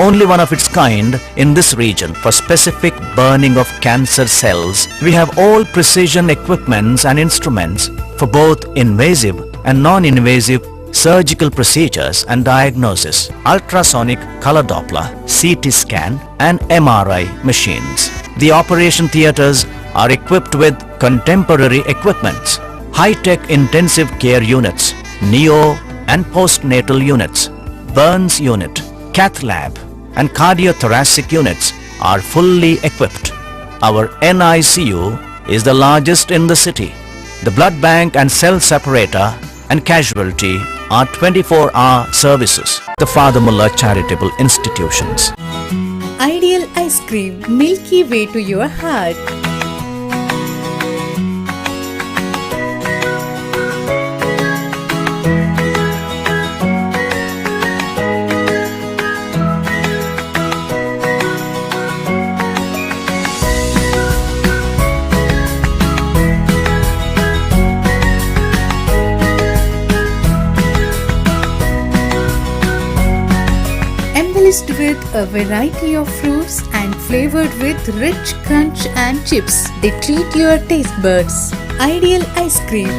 E: only one of its kind in this region for specific burning of cancer cells. We have all precision equipments and instruments for both invasive and non-invasive surgical procedures and diagnosis, ultrasonic color Doppler, CT scan and MRI machines. The operation theatres are equipped with contemporary equipments, high-tech intensive care units, neo and postnatal units, burns unit, cath lab and cardiothoracic units are fully equipped. Our NICU is the largest in the city. The blood bank and cell separator and casualty are 24-hour services. The Father Mullah Charitable Institutions.
F: Ideal ice cream, milky way to your heart. Embellished with a variety of fruits and flavored with rich crunch and chips, they treat your taste buds. Ideal ice cream.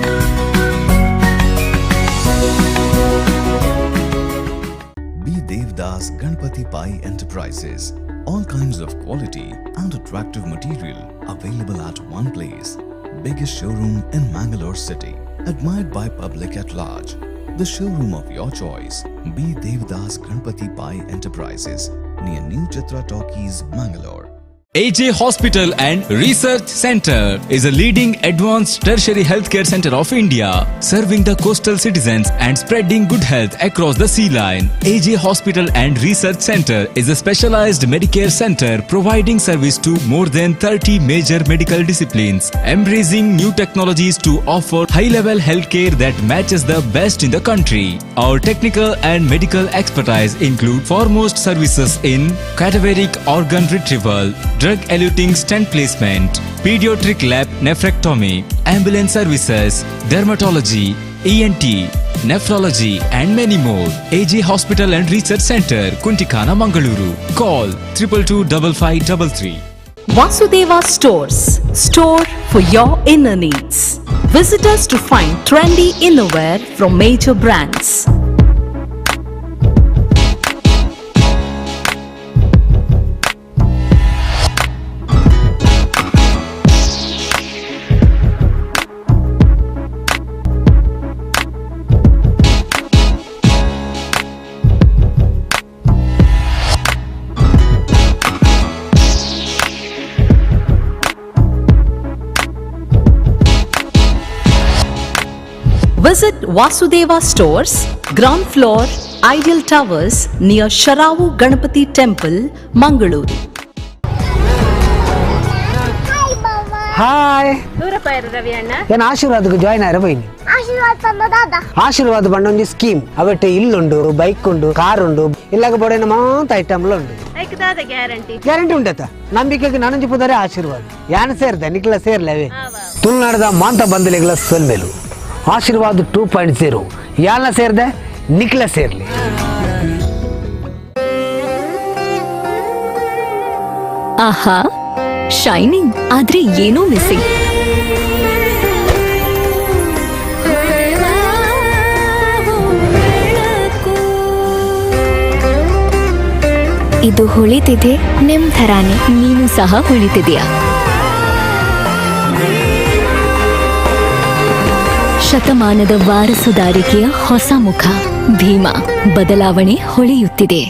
G: Be Dev Devadas Ganpati Pai Enterprises. All kinds of quality and attractive material available at one place. Biggest showroom in Mangalore city. Admired by public at large. The showroom of your choice. B. Devadas Ganpati Pai Enterprises. Near New Chitra Talkies, Mangalore.
H: AJ Hospital and Research Center is a leading advanced tertiary healthcare center of India, serving the coastal citizens and spreading good health across the sea line. AJ Hospital and Research Center is a specialized Medicare center providing service to more than 30 major medical disciplines, embracing new technologies to offer high-level healthcare that matches the best in the country. Our technical and medical expertise include foremost services in cadaveric organ retrieval, drug-eluting stent placement, pediatric lab nephrectomy, ambulance services, dermatology, ENT, nephrology and many more. AJ Hospital and Research Center, Kuntikana, Mangaluru. Call 222553.
I: Vasudeva Stores. Store for your inner needs. Visit us to find trendy innerwear from major brands. Visit Vasudeva Stores, ground floor, Ideal Towers near Sharavu Ganapati Temple, Mangaluru.
J: Hi ಏನು ಆಶೀರ್ವಾದಕ್ಕೆ join ಆಯ್ರ ಬೈನಿ ಆಶೀರ್ವಾದ ಪಂಡ scheme ಅವಟ್ಟೆ ಇಲ್ಲುಂಡು bike ಉಂಡು car ಉಂಡು ಇಲ್ಲಾಗ ಬೋಡೇನ ಮಾತ ಐಟಮ್ಲ ಉಂಡು guarantee ಉಂಟತ್ತ ನಂಬಿಕೆಗೆ ನನಂಜಿ ಪುದರೆ ಆಶೀರ್ವಾದ ಯಾನ್ ಸೇರ್ದೆ ನಿಕ್ಲ ಸೇರ್ಲವೇ ತುಳುನಾಡದ ಮಾಂತ ಬಂದಲಿಗಳ ಸೊಲ್ಮೇಲು ಆಶೀರ್ವಾದ 2.0 ಯಾನ ಸೇರ್ದೆ ನಿಕ್ಲ ಸೇರ್ಲಿ.
I: ಆಹಾ, ಶೈನಿಂಗ್ ಆದ್ರೆ ಏನೋ ಮಿಸ್ಸಿಂಗ್. ಇದು ಹೊಳಿತಿದೆ ನಿಮ್ ಥರಾನೇ, ನೀನು ಸಹ ಹೊಳಿತಿದೆಯಾ? ಶತಮಾನದ ವಾರಸುದಾರಿಕೆಯ ಹೊಸ ಮುಖ ಭೀಮಾ, ಬದಲಾವಣೆ ಹೊಳೆಯುತ್ತಿದೆ.